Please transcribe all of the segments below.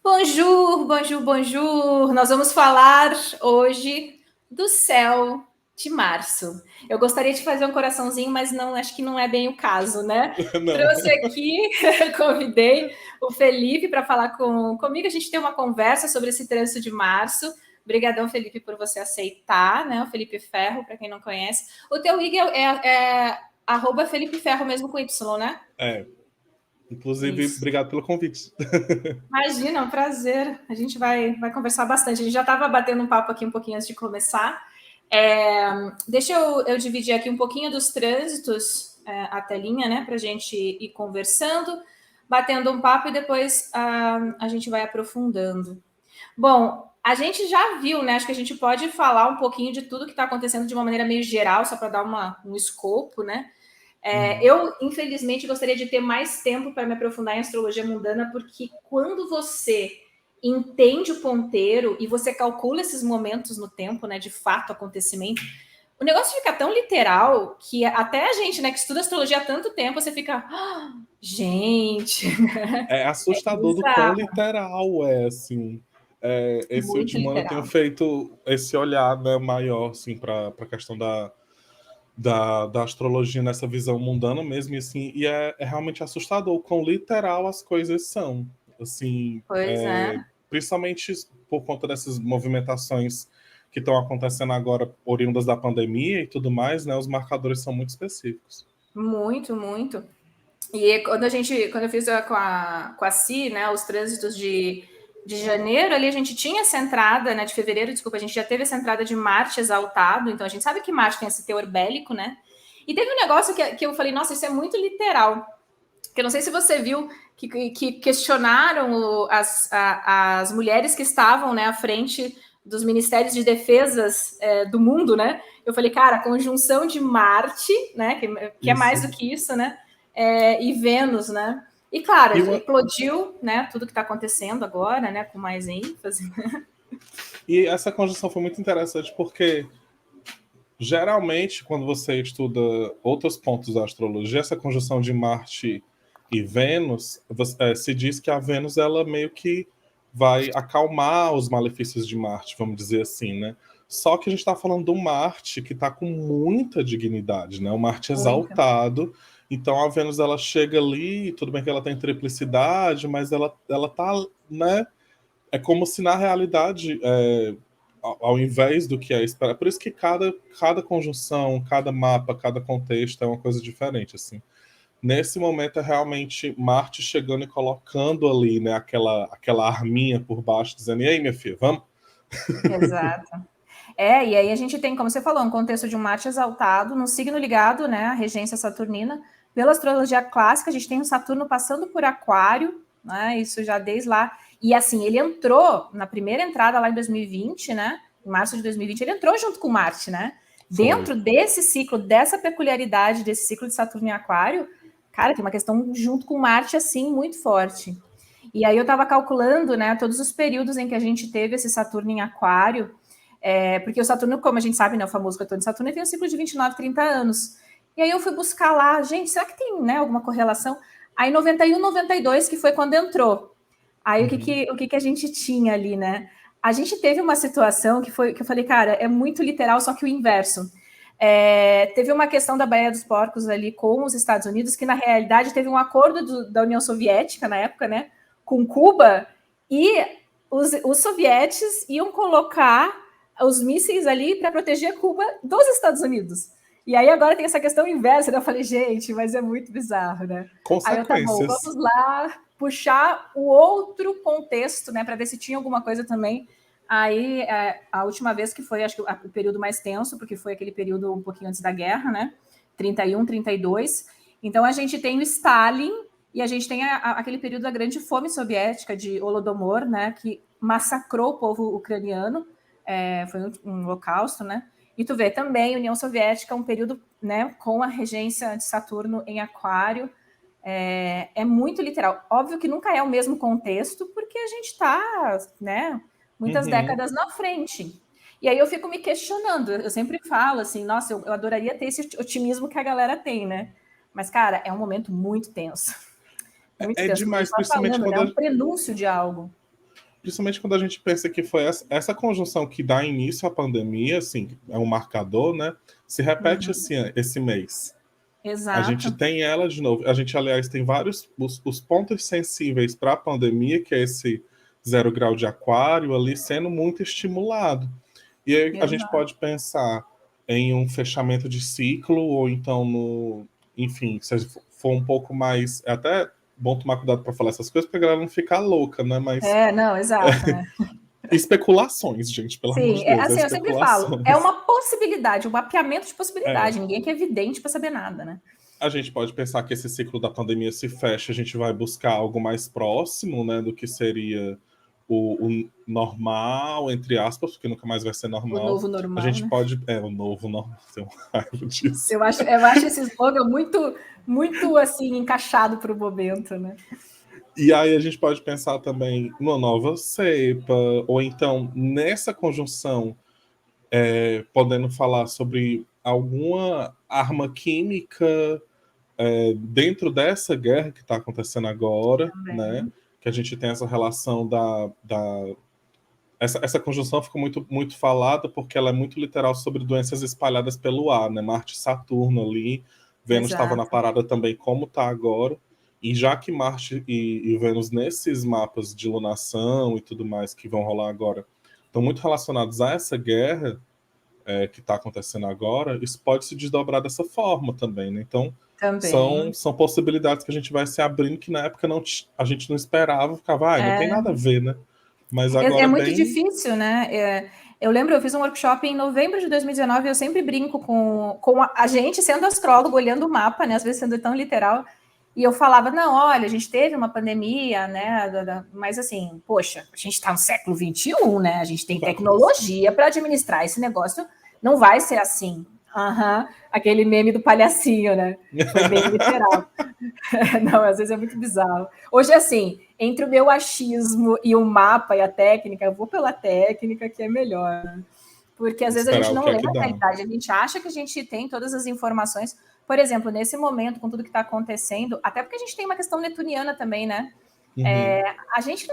Bonjour, bonjour, bonjour. Nós vamos falar hoje do céu de março. Eu gostaria de fazer um coraçãozinho, mas não, acho que não é bem o caso, né? Não. Trouxe aqui, convidei o Felipe para falar comigo. A gente tem uma conversa sobre esse trânsito de março. Obrigadão, Felipe, por você aceitar, né? O Felipe Ferro, para quem não conhece. O teu IG é arroba Felipe Ferro mesmo com Y, né? É. Inclusive, Isso. obrigado pelo convite. Imagina, é um prazer. A gente vai conversar bastante. A gente já estava batendo um papo aqui um pouquinho antes de começar. Deixa eu dividir aqui um pouquinho dos trânsitos, a telinha, né, para a gente ir conversando, batendo um papo e depois a gente vai aprofundando. Bom, a gente já viu, né? Acho que a gente pode falar um pouquinho de tudo que está acontecendo de uma maneira meio geral, só para dar um escopo, né? Eu, infelizmente, gostaria de ter mais tempo para me aprofundar em astrologia mundana, porque quando você entende o ponteiro e você calcula esses momentos no tempo, né, de fato, acontecimento, o negócio fica tão literal que até a gente, né, que estuda astrologia há tanto tempo, você fica, gente, É assustador do quão bizarro, literal é, assim. Esse muito último ano eu tenho literal. feito esse olhar, né, maior, assim, para a questão da astrologia nessa visão mundana mesmo, e, assim, é realmente assustador o quão literal as coisas são. Assim, Pois é. principalmente por conta dessas movimentações que estão acontecendo agora, oriundas da pandemia e tudo mais, né, os marcadores são muito específicos. Muito, muito. E quando eu fiz com a Si, né, os trânsitos de janeiro, ali a gente tinha essa entrada, né, de fevereiro, desculpa, a gente já teve essa entrada de Marte exaltado, então a gente sabe que Marte tem esse teor bélico, né? E teve um negócio que eu falei, nossa, isso é muito literal. Que eu não sei se você viu que questionaram as mulheres que estavam, né, à frente dos ministérios de defesas do mundo, né? Eu falei, cara, a conjunção de Marte, né, que é mais Isso. do que isso, né, e Vênus, né? E claro, E, uma, explodiu, né, tudo que está acontecendo agora, né, com mais ênfase. e essa conjunção foi muito interessante porque geralmente, quando você estuda outros pontos da astrologia, essa conjunção de Marte e Vênus, se diz que a Vênus ela meio que vai acalmar os malefícios de Marte, vamos dizer assim, né? Só que a gente está falando do Marte que está com muita dignidade, né? O Marte Muita. exaltado. Então a Vênus ela chega ali, tudo bem que ela tem triplicidade, mas ela tá, né? É como se na realidade ao invés do que é esperado. Por isso que cada conjunção, cada mapa, cada contexto é uma coisa diferente, assim. Nesse momento é realmente Marte chegando e colocando ali, né, aquela arminha por baixo, dizendo, e aí, minha filha, vamos? Exato. E aí a gente tem, como você falou, um contexto de um Marte exaltado, num signo ligado, né, à regência saturnina. Pela astrologia clássica, a gente tem o Saturno passando por Aquário, né, isso já desde lá. E assim, ele entrou na primeira entrada lá em 2020, né, em março de 2020, ele entrou junto com Marte, né? Foi. Dentro desse ciclo, dessa peculiaridade desse ciclo de Saturno em Aquário, cara, tem uma questão junto com Marte, assim, muito forte. E aí eu estava calculando, né, todos os períodos em que a gente teve esse Saturno em Aquário, porque o Saturno, como a gente sabe, né, o famoso retorno de Saturno, ele tem um ciclo de 29, 30 anos. E aí eu fui buscar lá, gente, será que tem, né, alguma correlação? Aí 91, 92, que foi quando entrou. Aí Uhum. o que a gente tinha ali, né? A gente teve uma situação que eu falei, cara, é muito literal, só que o inverso. Teve uma questão da Baía dos Porcos ali com os Estados Unidos, que na realidade teve um acordo da União Soviética na época, né, com Cuba, e os sovietes iam colocar os mísseis ali para proteger Cuba dos Estados Unidos. E aí agora tem essa questão inversa, né? Eu falei, gente, mas é muito bizarro, né? Aí eu, tá bom, Consequências. vamos lá puxar o outro contexto, né, para ver se tinha alguma coisa também. Aí, a última vez que foi, acho que o período mais tenso, porque foi aquele período um pouquinho antes da guerra, né? 31, 32. Então, a gente tem o Stalin e a gente tem aquele período da grande fome soviética de Holodomor, né? Que massacrou o povo ucraniano. Foi um holocausto, né? E tu vê também União Soviética, um período, né, com a regência de Saturno em Aquário. É muito literal. Óbvio que nunca é o mesmo contexto, porque a gente está, né, muitas Uhum. décadas na frente. E aí eu fico me questionando. Eu sempre falo assim, nossa, eu adoraria ter esse otimismo que a galera tem, né? Mas, cara, é um momento muito tenso. Muito É tenso, como a gente demais, estava principalmente falando, né? quando É um prenúncio de algo. principalmente quando a gente pensa que foi essa conjunção que dá início à pandemia, assim, é um marcador, né? Se repete esse mês. A gente Exato. tem ela de novo. A gente, aliás, tem vários os pontos sensíveis para a pandemia, que é esse 0 grau de aquário ali sendo muito estimulado. E aí a gente Exato. pode pensar em um fechamento de ciclo, ou então no. Enfim, se for um pouco mais. É até bom tomar cuidado para falar essas coisas, para a galera não ficar louca, né? Mas Não, exato, né? especulações, gente, pelo amor Sim, de Deus, é assim, eu sempre falo, é especulações. uma possibilidade, um mapeamento de É, possibilidade, ninguém que é evidente para saber nada, né? a gente pode pensar que esse ciclo da pandemia se fecha, a gente vai buscar algo mais próximo, né, do que seria o normal, entre aspas, porque nunca mais vai ser O normal. novo A normal, gente né? pode. É, o novo normal, tem um raiva disso. Eu acho esse slogan muito, muito assim, encaixado para o momento, né? E aí a gente pode pensar também numa nova cepa, ou então nessa conjunção, podendo falar sobre alguma arma química dentro dessa guerra que está acontecendo agora, né? Também. Que a gente tem essa relação essa conjunção ficou muito, muito falada porque ela é muito literal sobre doenças espalhadas pelo ar, né? Marte e Saturno ali, Vênus estava na Exato. parada também, como está agora. E já que Marte e Vênus, nesses mapas de lunação e tudo mais que vão rolar agora, estão muito relacionados a essa guerra que está acontecendo agora, isso pode se desdobrar dessa forma também, né? Então, Também. são possibilidades que a gente vai se abrindo que na época a gente não esperava, ficava, não tem nada a ver, né? Mas É agora muito bem. difícil, né? Eu lembro, eu fiz um workshop em novembro de 2019 e eu sempre brinco com a gente sendo astrólogo, olhando o mapa, né? Às vezes sendo tão literal. E eu falava, não, olha, a gente teve uma pandemia, né? Mas assim, poxa, a gente está no século XXI, né? A gente tem tecnologia para administrar esse negócio. Não vai ser assim. Aquele meme do palhacinho, né? Foi bem literal. Não, às vezes é muito bizarro. Hoje, assim, entre o meu achismo e o mapa e a técnica, eu vou pela técnica, que é melhor. Né? Porque às vezes a Esperar gente o não que é lê que a dá. realidade, a gente acha que a gente tem todas as informações. Por exemplo, nesse momento, com tudo que está acontecendo, até porque a gente tem uma questão netuniana também, né? Uhum. A gente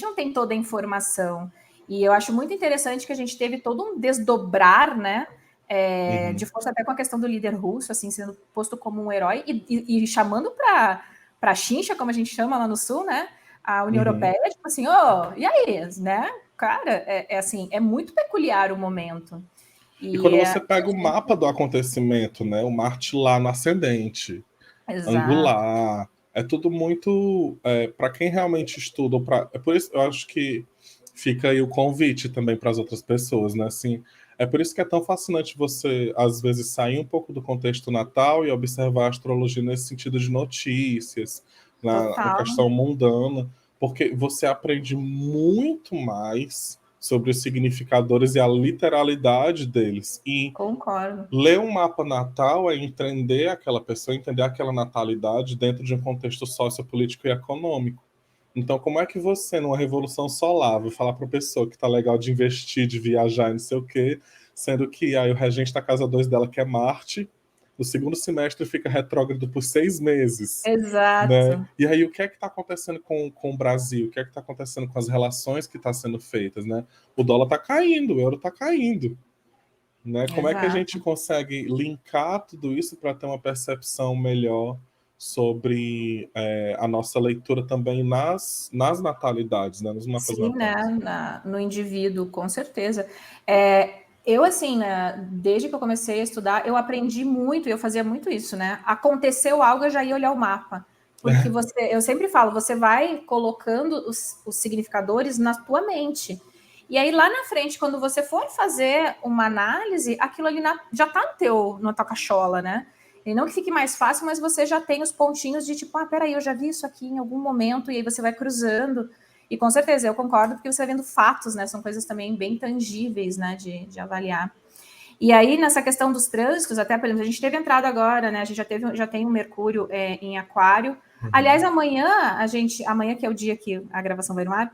não tem toda a informação. E eu acho muito interessante que a gente teve todo um desdobrar, né? De Uhum. força até com a questão do líder russo, assim, sendo posto como um herói e chamando para a chincha, como a gente chama lá no sul, né? A União Uhum. Europeia, tipo assim, oh, e aí, né? Cara, assim, é muito peculiar o momento. E E quando você pega o mapa do acontecimento, né? O Marte lá no ascendente, exato. angular, é tudo muito. Para quem realmente estuda, é por isso eu acho que fica aí o convite também para as outras pessoas, né? Assim, é por isso que é tão fascinante você, às vezes, sair um pouco do contexto natal e observar a astrologia nesse sentido de notícias, na Total, questão mundana, porque você aprende muito mais sobre os significadores e a literalidade deles. E concordo. ler um mapa natal é entender aquela pessoa, entender aquela natalidade dentro de um contexto sociopolítico e econômico. Então, como é que você, numa revolução solar, vai falar para a pessoa que tá legal de investir, de viajar, não sei o quê, sendo que aí o regente da casa 2 dela, que é Marte, no segundo semestre fica retrógrado por 6 meses, né? Exato. E aí o que é que está acontecendo com o Brasil? O que é que está acontecendo com as relações que estão sendo feitas, né? O dólar está caindo, o euro está caindo, né? Como é que a gente Exato. consegue linkar tudo isso para ter uma percepção melhor sobre a nossa leitura também nas natalidades, né? Nos mapas Sim, né, natais? no indivíduo, com certeza. Eu, assim, né, desde que eu comecei a estudar, eu aprendi muito, e eu fazia muito isso, né? Aconteceu algo, eu já ia olhar o mapa. Porque eu sempre falo, você vai colocando os significadores na tua mente. E aí, lá na frente, quando você for fazer uma análise, aquilo ali já está na tua cachola, né? E não que fique mais fácil, mas você já tem os pontinhos de tipo, peraí, eu já vi isso aqui em algum momento, e aí você vai cruzando. E com certeza, eu concordo, porque você vai vendo fatos, né? São coisas também bem tangíveis, né? De avaliar. E aí, nessa questão dos trânsitos, até, por exemplo, a gente teve entrada agora, né? A gente já tem o Mercúrio em Aquário. Aliás, amanhã, que é o dia que a gravação vai no ar,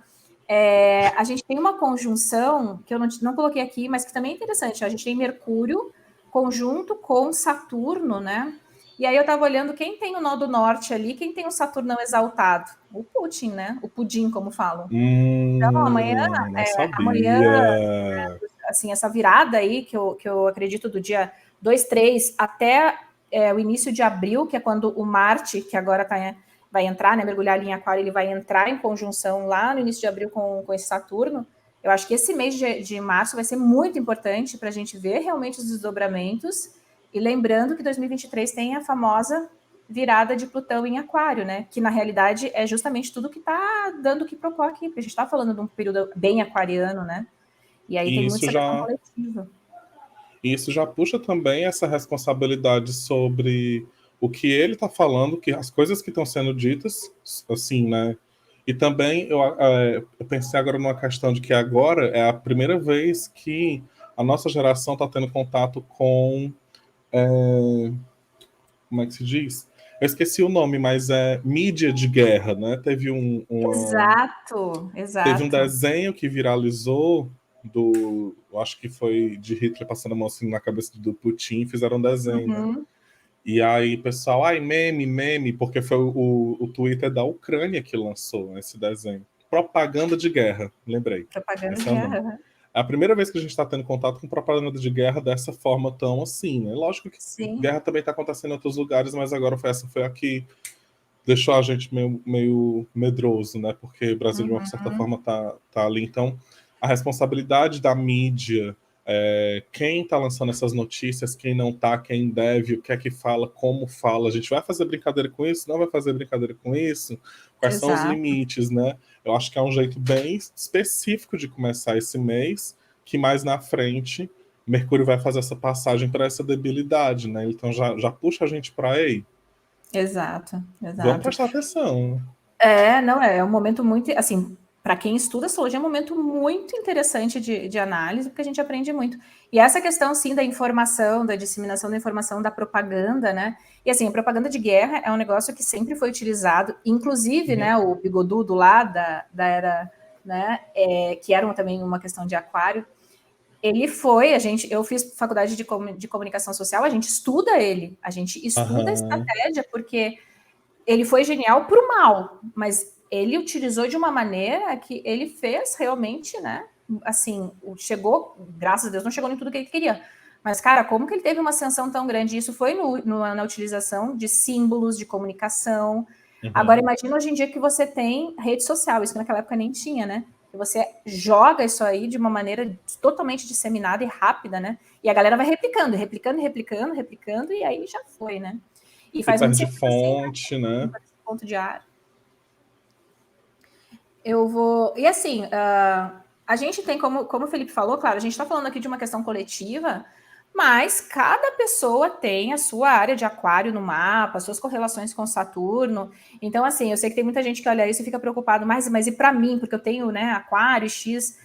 a gente tem uma conjunção que eu não coloquei aqui, mas que também é interessante. A gente tem Mercúrio conjunto com Saturno, né? E aí eu estava olhando quem tem o nó do norte ali, quem tem o Saturnão exaltado. O Putin, né? O Pudim, como falam. Então, Não amanhã, sabia. assim, essa virada aí, que eu acredito do dia 2, 3 até o início de abril, que é quando o Marte, que agora vai entrar, né, mergulhar ali em Aquário, ele vai entrar em conjunção lá no início de abril com esse Saturno. Eu acho que esse mês de março vai ser muito importante para a gente ver realmente os desdobramentos. E lembrando que 2023 tem a famosa virada de Plutão em Aquário, né? Que na realidade é justamente tudo que está dando o que propor aqui, porque a gente está falando de um período bem aquariano, né? E aí tem E muito essa questão coletiva. isso já puxa também essa responsabilidade sobre o que ele está falando, que as coisas que estão sendo ditas, assim, né? E também eu pensei agora numa questão de que agora é a primeira vez que a nossa geração está tendo contato com como é que se diz? Eu esqueci o nome, mas é mídia de guerra, né? Exato, Teve um exato. desenho que viralizou eu acho que foi de Hitler passando a mão assim na cabeça do Putin, fizeram um desenho, né? Uhum. E aí, pessoal, ai, meme, porque foi o Twitter da Ucrânia que lançou esse desenho. Propaganda de guerra, lembrei. Propaganda de Esse é o nome. guerra. É a primeira vez que a gente está tendo contato com propaganda de guerra dessa forma tão assim, né? Lógico que Sim. guerra também está acontecendo em outros lugares, mas agora essa foi a que deixou a gente meio medroso, né? Porque o Brasil, de uma certa forma, tá ali. Então, a responsabilidade da mídia, quem está lançando essas notícias, quem não está, quem deve, o que é que fala, como fala. A gente vai fazer brincadeira com isso? Não vai fazer brincadeira com isso? Quais são os Exato. limites, né? Eu acho que é um jeito bem específico de começar esse mês, que mais na frente Mercúrio vai fazer essa passagem para essa debilidade, né? Então já puxa a gente para aí. Exato, Vamos exato. prestar atenção. Não, é um momento muito, assim, para quem estuda astrologia, é um momento muito interessante de análise, porque a gente aprende muito. E essa questão, sim, da informação, da disseminação da informação, da propaganda, né? E, assim, a propaganda de guerra é um negócio que sempre foi utilizado, inclusive, né, o bigodudo lá da era, né, que era também uma questão de aquário, ele foi, eu fiz faculdade de comunicação social, a gente estuda ele, a gente estuda a Aham. estratégia, porque ele foi genial para o mal, mas ele utilizou de uma maneira que ele fez realmente, né? Assim, chegou, graças a Deus, não chegou em tudo que ele queria. Mas, cara, como que ele teve uma ascensão tão grande? Isso foi na utilização de símbolos, de comunicação. Agora, imagina hoje em dia que você tem rede social, isso que naquela época nem tinha, né? Que você joga isso aí de uma maneira totalmente disseminada e rápida, né? E a galera vai replicando, replicando, replicando, replicando, e aí já foi, né? E E faz muito perde sentido assim, fonte, né? ponto de ar. Eu vou. E assim, a gente tem, como o Felipe falou, claro, a gente está falando aqui de uma questão coletiva, mas cada pessoa tem a sua área de aquário no mapa, suas correlações com Saturno. Então, assim, eu sei que tem muita gente que olha isso e fica preocupado, mas e para mim, porque eu tenho, né, aquário, X.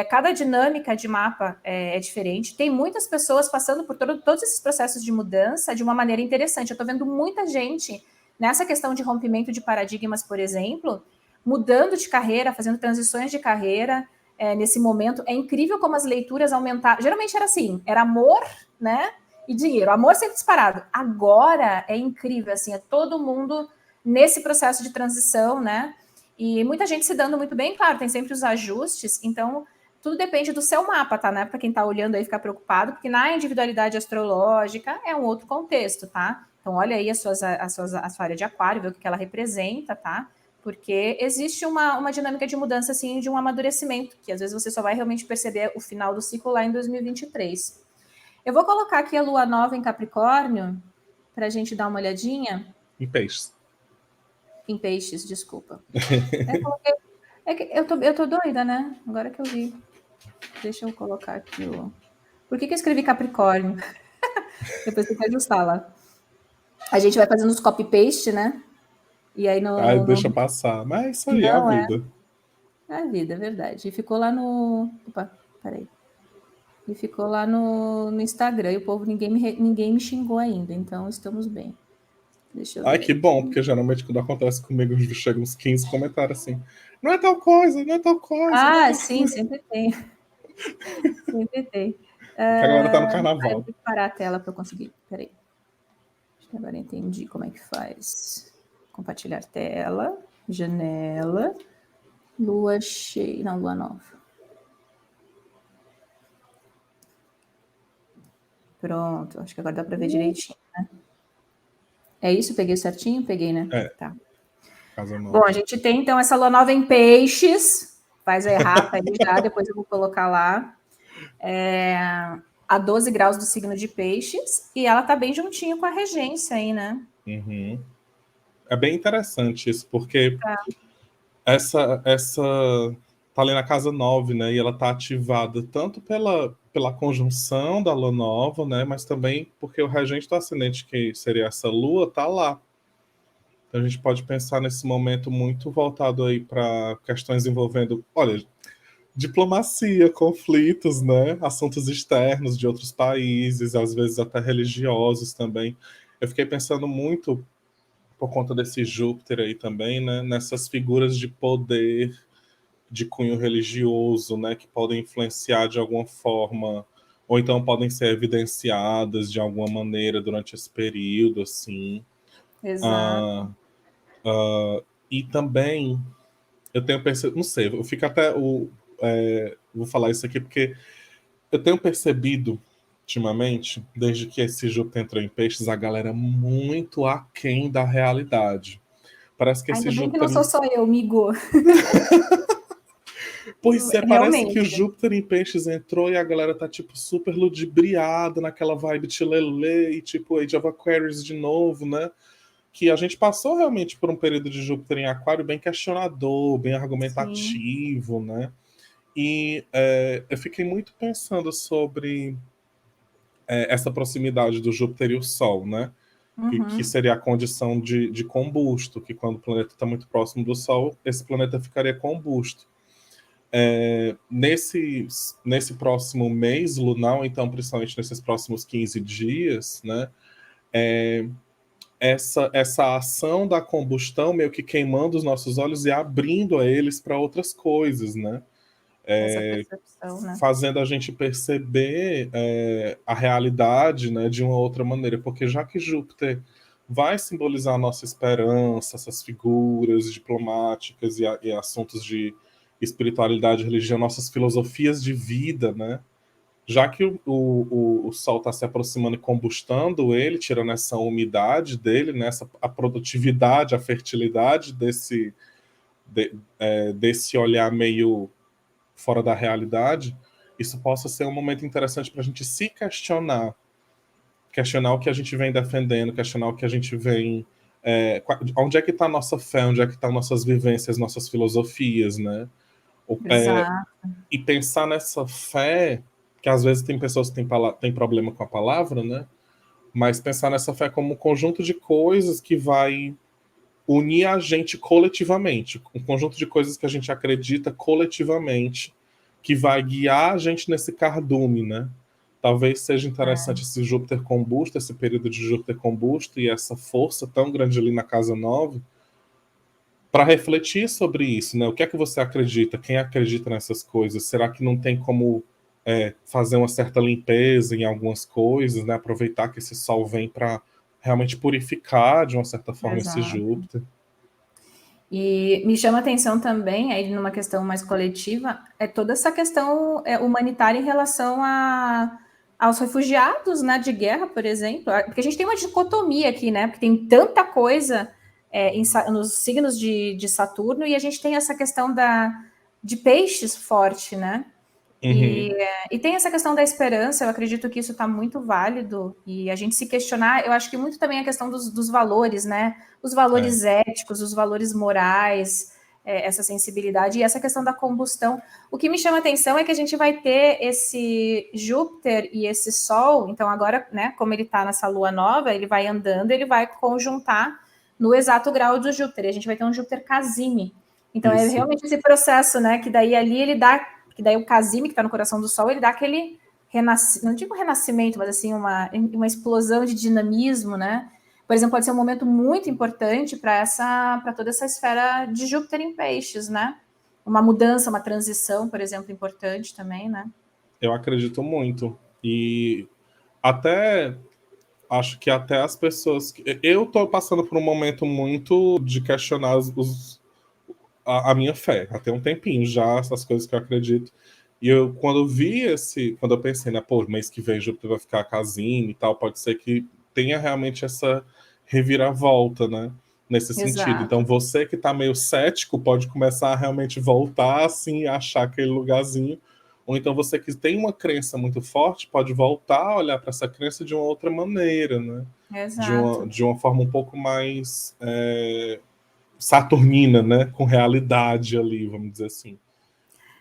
Cada dinâmica de mapa é diferente. Tem muitas pessoas passando por todos esses processos de mudança de uma maneira interessante. Eu estou vendo muita gente nessa questão de rompimento de paradigmas, por exemplo, mudando de carreira, fazendo transições de carreira nesse momento. É incrível como as leituras aumentaram. Geralmente era assim, era amor, né? E dinheiro. Amor sempre disparado. Agora é incrível, assim, é todo mundo nesse processo de transição, né? E muita gente se dando muito bem, claro, tem sempre os ajustes, então tudo depende do seu mapa, tá? Não é para quem tá olhando aí ficar preocupado, porque na individualidade astrológica é um outro contexto, tá? Então olha aí a sua área de aquário, vê o que ela representa, tá? Porque existe uma dinâmica de mudança, assim, de um amadurecimento, que às vezes você só vai realmente perceber o final do ciclo lá em 2023. Eu vou colocar aqui a lua nova em Capricórnio, para a gente dar uma olhadinha. Em peixes. Em peixes, desculpa. Eu tô doida, né? Agora que eu vi. Deixa eu colocar aqui o. Por que eu escrevi Capricórnio? Depois tem que ajustar lá. A gente vai fazendo os copy-paste, né? E aí Ai, deixa passar. Mas é isso aí, é a Não, vida. é a vida, é verdade. E ficou lá no. Opa, peraí. E ficou lá no Instagram. E o povo, ninguém me xingou ainda, então estamos bem. Deixa eu Ai, ver que bom, aqui. porque geralmente quando acontece comigo, chega uns 15 comentários assim. Não é tal coisa, não é tal coisa, não é Ah, tal sim, coisa. sempre tem. Sempre tem. É que a galera tá no Eu carnaval. tenho que parar a tela para eu conseguir. Peraí. Acho Agora entendi como é que faz. Compartilhar tela, janela, lua cheia, não, lua nova. Pronto, acho que agora dá para ver direitinho, né? É isso? Peguei certinho? Peguei, né? Tá. Casa nova. Bom, a gente tem então essa lua nova em peixes, faz a errata aí já, depois eu vou colocar lá. A 12 graus do signo de peixes, e ela tá bem juntinho com a regência aí, né? Uhum. É bem interessante isso, porque Tá. essa tá ali na casa 9, né? E ela tá ativada tanto pela conjunção da lua nova, né? Mas também porque o regente do ascendente, que seria essa lua, tá lá. Então a gente pode pensar nesse momento muito voltado aí para questões envolvendo, olha, diplomacia, conflitos, né? Assuntos externos de outros países, às vezes até religiosos também. Eu fiquei pensando muito por conta desse Júpiter aí também, né? Nessas figuras de poder de cunho religioso, né? Que podem influenciar de alguma forma, ou então podem ser evidenciadas de alguma maneira durante esse período, assim. Exato. E também eu tenho percebido, não sei, eu fico até vou falar isso aqui porque eu tenho percebido ultimamente, desde que esse Júpiter entrou em peixes, a galera muito aquém da realidade. Parece que esse Ainda bem que não Júpiter. sou só eu, migo. Pois é, parece que o Realmente. Júpiter em peixes entrou e a galera tá, tipo, super ludibriada naquela vibe Tilelê e, tipo, Age of Aquarius de novo, né? Que a gente passou realmente por um período de Júpiter em Aquário bem questionador, bem Sim. argumentativo, né? E eu fiquei muito pensando sobre essa proximidade do Júpiter e o Sol, né? Que Uhum. seria a condição de combusto, que quando o planeta está muito próximo do Sol, esse planeta ficaria combusto. Nesse próximo mês lunar, então principalmente nesses próximos 15 dias, né? Essa ação da combustão meio que queimando os nossos olhos e abrindo a eles para outras coisas, né? Essa percepção, né? Fazendo a gente perceber a realidade, né, de uma outra maneira, porque já que Júpiter vai simbolizar a nossa esperança, essas figuras diplomáticas e assuntos de espiritualidade, religião, nossas filosofias de vida, né? Já que o Sol está se aproximando e combustando ele, tirando essa umidade dele, né, a produtividade, a fertilidade desse olhar meio fora da realidade, isso possa ser um momento interessante para a gente se questionar o que a gente vem defendendo, questionar o que a gente vem. Onde é que está a nossa fé, onde é que estão nossas vivências, nossas filosofias, né? Exato. E pensar nessa fé, que às vezes tem pessoas que têm problema com a palavra, né? Mas pensar nessa fé como um conjunto de coisas que vai unir a gente coletivamente, um conjunto de coisas que a gente acredita coletivamente, que vai guiar a gente nesse cardume, né? Talvez seja interessante esse Júpiter combusto, esse período de Júpiter combusto e essa força tão grande ali na casa 9, para refletir sobre isso, né? O que é que você acredita? Quem acredita nessas coisas? Será que não tem como fazer uma certa limpeza em algumas coisas, né? Aproveitar que esse Sol vem para realmente purificar de uma certa forma esse Exato. Júpiter. E me chama a atenção também, aí numa questão mais coletiva, é toda essa questão humanitária em relação aos refugiados, né, de guerra, por exemplo, porque a gente tem uma dicotomia aqui, né, porque tem tanta coisa nos signos de Saturno e a gente tem essa questão de peixes forte, né, Uhum. e tem essa questão da esperança, eu acredito que isso está muito válido, e a gente se questionar, eu acho que muito também a questão dos valores, né? Os valores éticos, os valores morais, essa sensibilidade, e essa questão da combustão. O que me chama a atenção é que a gente vai ter esse Júpiter e esse Sol, então agora, né, como ele está nessa lua nova, ele vai andando, ele vai conjuntar no exato grau do Júpiter, e a gente vai ter um Júpiter Casime. Então é Isso. realmente esse processo, né, que daí ali ele dá que daí o Casime, que está no coração do Sol, ele dá aquele não digo renascimento, mas assim, uma explosão de dinamismo, né? Por exemplo, pode ser um momento muito importante para toda essa esfera de Júpiter em peixes, né? Uma mudança, uma transição, por exemplo, importante também, né? Eu acredito muito. E até acho que até as pessoas... Eu tô passando por um momento muito de questionar a minha fé. Até um tempinho já, essas coisas que eu acredito. E eu, quando eu pensei, né, pô, mês que vem Júpiter vai ficar casinho e tal, pode ser que tenha realmente essa reviravolta, né, nesse sentido. Então Exato. você que tá meio cético pode começar a realmente voltar, assim, a achar aquele lugarzinho. Ou então você que tem uma crença muito forte pode voltar a olhar para essa crença de uma outra maneira, né? Exato. De uma forma um pouco mais saturnina, né? Com realidade ali, vamos dizer assim.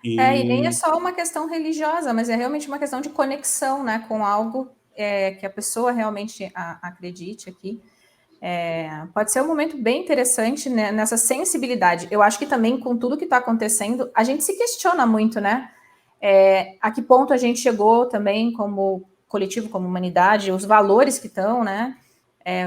E nem é E só uma questão religiosa, mas é realmente uma questão de conexão, né, com algo que a pessoa realmente acredite aqui. Pode ser um momento bem interessante, né, nessa sensibilidade. Eu acho que também, com tudo que está acontecendo, a gente se questiona muito, né? A que ponto a gente chegou também como coletivo, como humanidade, os valores que estão, né?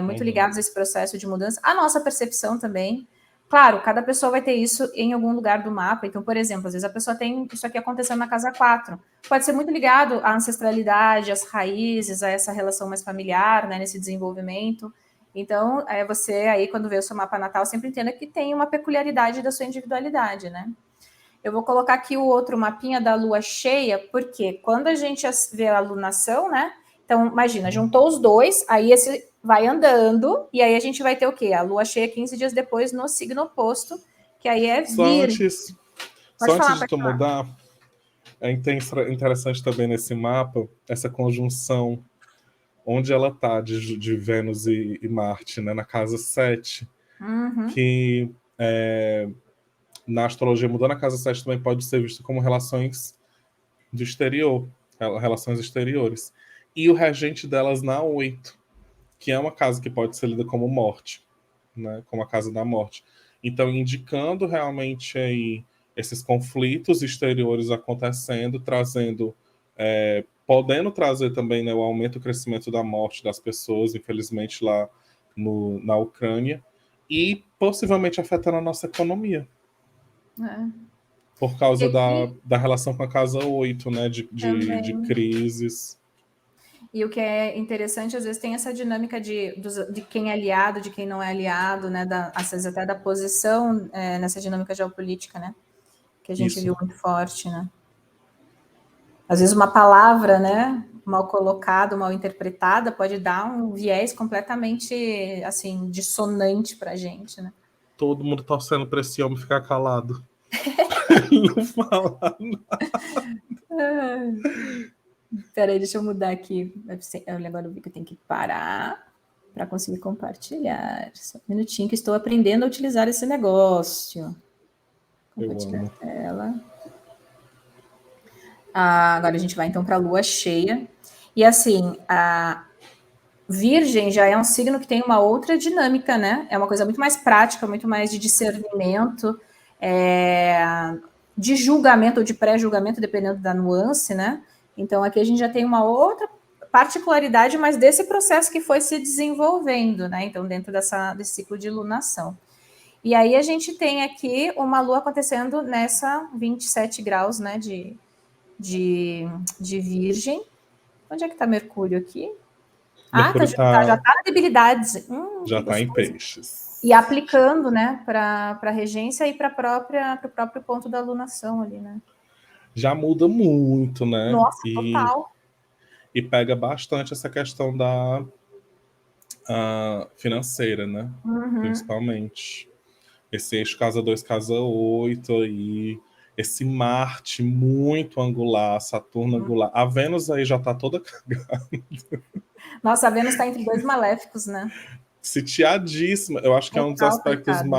Muito ligados a esse processo de mudança, a nossa percepção também. Claro, cada pessoa vai ter isso em algum lugar do mapa. Então, por exemplo, às vezes a pessoa tem isso aqui acontecendo na casa 4. Pode ser muito ligado à ancestralidade, às raízes, a essa relação mais familiar, né, nesse desenvolvimento. Então, você aí, quando vê o seu mapa natal, sempre entenda que tem uma peculiaridade da sua individualidade, né? Eu vou colocar aqui o outro mapinha da lua cheia, porque quando a gente vê a lunação, né? Então, imagina, juntou os dois, aí esse vai andando, e aí a gente vai ter o quê? A lua cheia 15 dias depois no signo oposto, que aí é só Virgem. antes, só Pode antes falar, de pode tu falar. mudar, é interessante também nesse mapa essa conjunção onde ela tá de Vênus e Marte, né? Na casa 7, Uhum. que na astrologia mudando a casa 7 também pode ser visto como relações do exterior, relações exteriores. E o regente delas na 8, que é uma casa que pode ser lida como morte, né? Como a casa da morte. Então, indicando realmente aí esses conflitos exteriores acontecendo, trazendo, podendo trazer também, né, o aumento e o crescimento da morte das pessoas, infelizmente, lá na Ucrânia, e possivelmente afetando a nossa economia, É. por E causa aqui da relação com a casa 8, né, de também. crises. E o que é interessante, às vezes, tem essa dinâmica de quem é aliado, de quem não é aliado, né? Às vezes até da posição nessa dinâmica geopolítica, né? Que a gente Isso. viu muito forte, né? Às vezes uma palavra, né, mal colocada, mal interpretada, pode dar um viés completamente, assim, dissonante para a gente, né? Todo mundo torcendo para esse homem ficar calado. Não falar. Peraí, deixa eu mudar aqui. Agora eu vi que eu tenho que parar para conseguir compartilhar. Só um minutinho que estou aprendendo a utilizar esse negócio. Eu Compartilhar a amo. tela. Agora a gente vai então para a lua cheia. E assim, a Virgem já é um signo que tem uma outra dinâmica, né? É uma coisa muito mais prática, muito mais de discernimento, de julgamento ou de pré-julgamento, dependendo da nuance, né? Então aqui a gente já tem uma outra particularidade, mas desse processo que foi se desenvolvendo, né? Então, dentro desse ciclo de lunação. E aí a gente tem aqui uma lua acontecendo nessa 27 graus, né? De Virgem. Onde é que está Mercúrio aqui? Mercúrio Já tá na debilidade. já Que tá em gostoso. peixes. E aplicando, né, para a regência e para o próprio ponto da alunação ali, né? Já muda muito, né? Nossa, total. E pega bastante essa questão da financeira, né? Uhum. Principalmente. Esse eixo casa 2 casa 8 aí. Esse Marte muito angular, Saturno angular. A Vênus aí já tá toda cagada. Nossa, a Vênus está entre dois maléficos, né? Sitiadíssima. Eu acho que é um dos Total, aspectos coitada.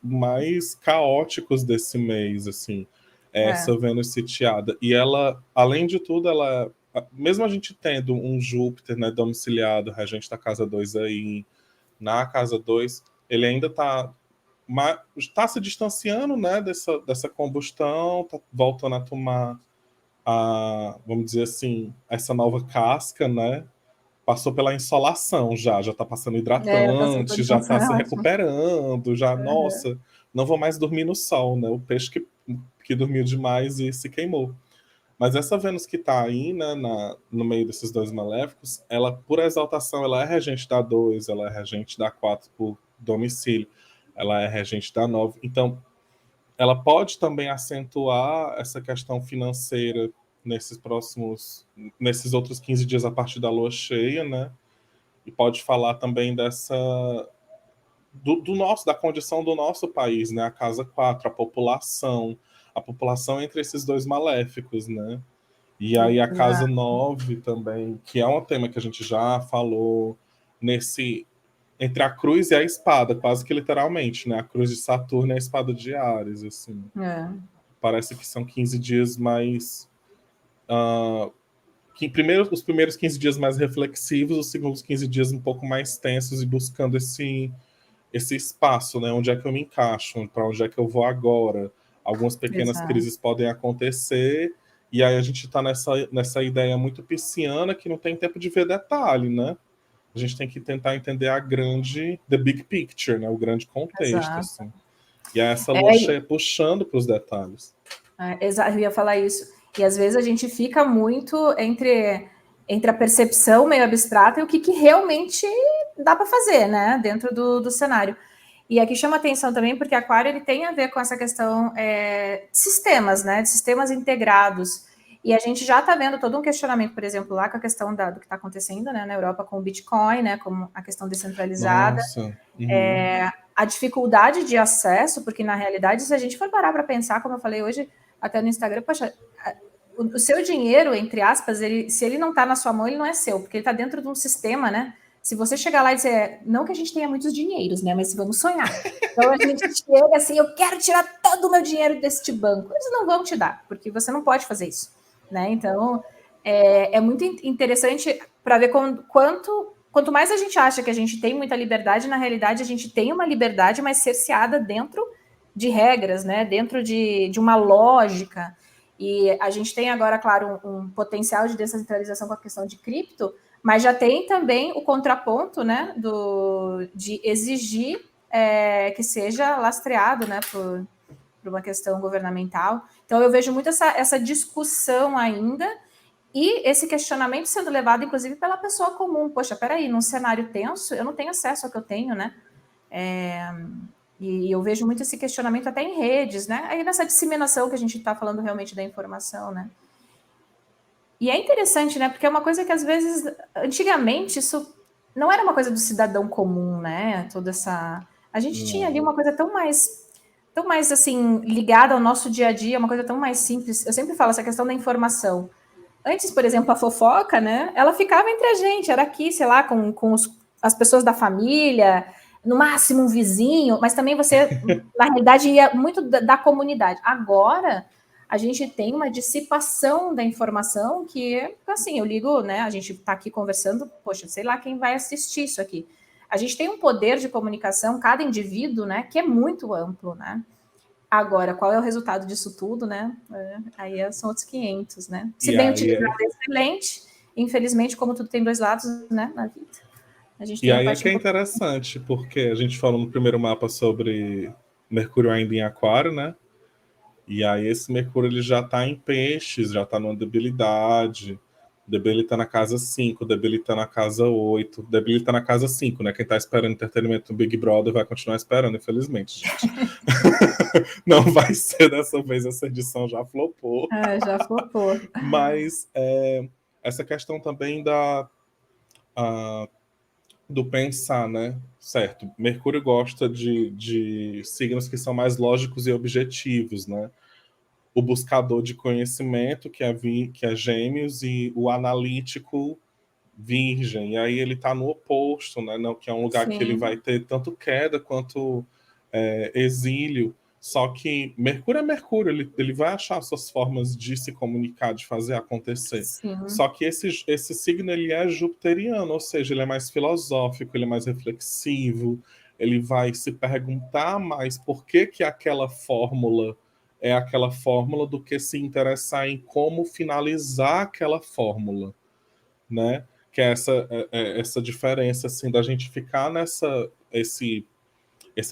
mais caóticos desse mês, assim. É É. essa Vênus sitiada. E ela, além de tudo, ela... Mesmo a gente tendo um Júpiter, né, domiciliado, regente da casa 2 aí, na casa 2, ele ainda está se distanciando, né, dessa combustão, tá voltando a tomar vamos dizer assim, essa nova casca, né? Passou pela insolação já tá passando Passou por hidratante, já tá função, se é ótimo. recuperando, já, nossa, não vou mais dormir no sol, né? O peixe que dormiu demais e se queimou. Mas essa Vênus que está aí, né, no meio desses dois maléficos, ela, por exaltação, ela é regente da 2, ela é regente da 4 por domicílio, ela é regente da 9. Então, ela pode também acentuar essa questão financeira nesses outros 15 dias a partir da lua cheia, né? E pode falar também da condição do nosso país, né? A casa 4, a população entre esses dois maléficos, né? E aí a casa 9 também, que é um tema que a gente já falou entre a cruz e a espada, quase que literalmente, né? A cruz de Saturno e a espada de Áries, assim. Parece que são 15 dias mais os primeiros 15 dias mais reflexivos, os segundos 15 dias um pouco mais tensos e buscando esse espaço, né? Onde é que eu me encaixo? Para onde é que eu vou agora? Algumas pequenas crises podem acontecer, e aí a gente está nessa ideia muito pisciana que não tem tempo de ver detalhe, né? A gente tem que tentar entender the big picture, né? O grande contexto, assim. E aí essa lua cheia puxando para os detalhes. Eu ia falar isso. E às vezes a gente fica muito entre a percepção meio abstrata e o que realmente dá para fazer, né? Dentro do cenário. E aqui chama atenção também porque Aquário ele tem a ver com essa questão de sistemas, né? De sistemas integrados. E a gente já está vendo todo um questionamento, por exemplo, lá com a questão do que está acontecendo, né, na Europa com o Bitcoin, né? Como a questão descentralizada. Nossa. A dificuldade de acesso, porque na realidade, se a gente for parar para pensar, como eu falei hoje, até no Instagram, poxa, o seu dinheiro, entre aspas, se ele não está na sua mão, ele não é seu, porque ele está dentro de um sistema, né? Se você chegar lá e dizer, não que a gente tenha muitos dinheiros, né? Mas vamos sonhar. Então a gente chega assim, eu quero tirar todo o meu dinheiro deste banco. Eles não vão te dar, porque você não pode fazer isso, né? Então é muito interessante para ver quanto mais a gente acha que a gente tem muita liberdade, na realidade a gente tem uma liberdade, mas cerceada dentro de regras, né? Dentro de uma lógica. E a gente tem agora, claro, um potencial de descentralização com a questão de cripto, mas já tem também o contraponto, né, de exigir que seja lastreado, né, por uma questão governamental. Então eu vejo muito essa discussão ainda e esse questionamento sendo levado, inclusive, pela pessoa comum. Poxa, peraí, num cenário tenso, eu não tenho acesso ao que eu tenho, né? E eu vejo muito esse questionamento até em redes, né? Aí nessa disseminação que a gente está falando realmente da informação, né? E é interessante, né? Porque é uma coisa que às vezes, antigamente, isso não era uma coisa do cidadão comum, né? Toda essa. A gente tinha ali uma coisa tão mais assim, ligada ao nosso dia a dia, uma coisa tão mais simples. Eu sempre falo essa questão da informação. Antes, por exemplo, a fofoca, né? Ela ficava entre a gente, era aqui, sei lá, com as pessoas da família, no máximo um vizinho, mas também você, na realidade, ia muito da comunidade. Agora, a gente tem uma dissipação da informação que, assim, eu ligo, né? A gente está aqui conversando, poxa, sei lá quem vai assistir isso aqui. A gente tem um poder de comunicação, cada indivíduo, né, que é muito amplo, né? Agora, qual é o resultado disso tudo, né? Aí são outros 500, né? Se bem utilizado, é excelente. Infelizmente, como tudo tem dois lados, né, na vida. A gente tem e aí é que é interessante, porque a gente falou no primeiro mapa sobre Mercúrio ainda em Aquário, né? E aí esse Mercúrio ele já está em peixes, já está numa debilidade, debilita na casa 5, debilita na casa 8, debilita na casa 5, né? Quem está esperando entretenimento do Big Brother vai continuar esperando, infelizmente, gente. Não vai ser dessa vez, essa edição já flopou. Já flopou. Mas essa questão também do pensar, né? Certo, Mercúrio gosta de signos que são mais lógicos e objetivos, né? O buscador de conhecimento, que é Gêmeos, e o analítico, Virgem. E aí ele está no oposto, né? Não, que é um lugar Sim. que ele vai ter tanto queda quanto exílio. Só que Mercúrio é Mercúrio, ele vai achar suas formas de se comunicar, de fazer acontecer. Sim. Só que esse signo ele é jupiteriano, ou seja, ele é mais filosófico, ele é mais reflexivo, ele vai se perguntar mais por que aquela fórmula é aquela fórmula do que se interessar em como finalizar aquela fórmula, né? Que é essa diferença assim da gente ficar esse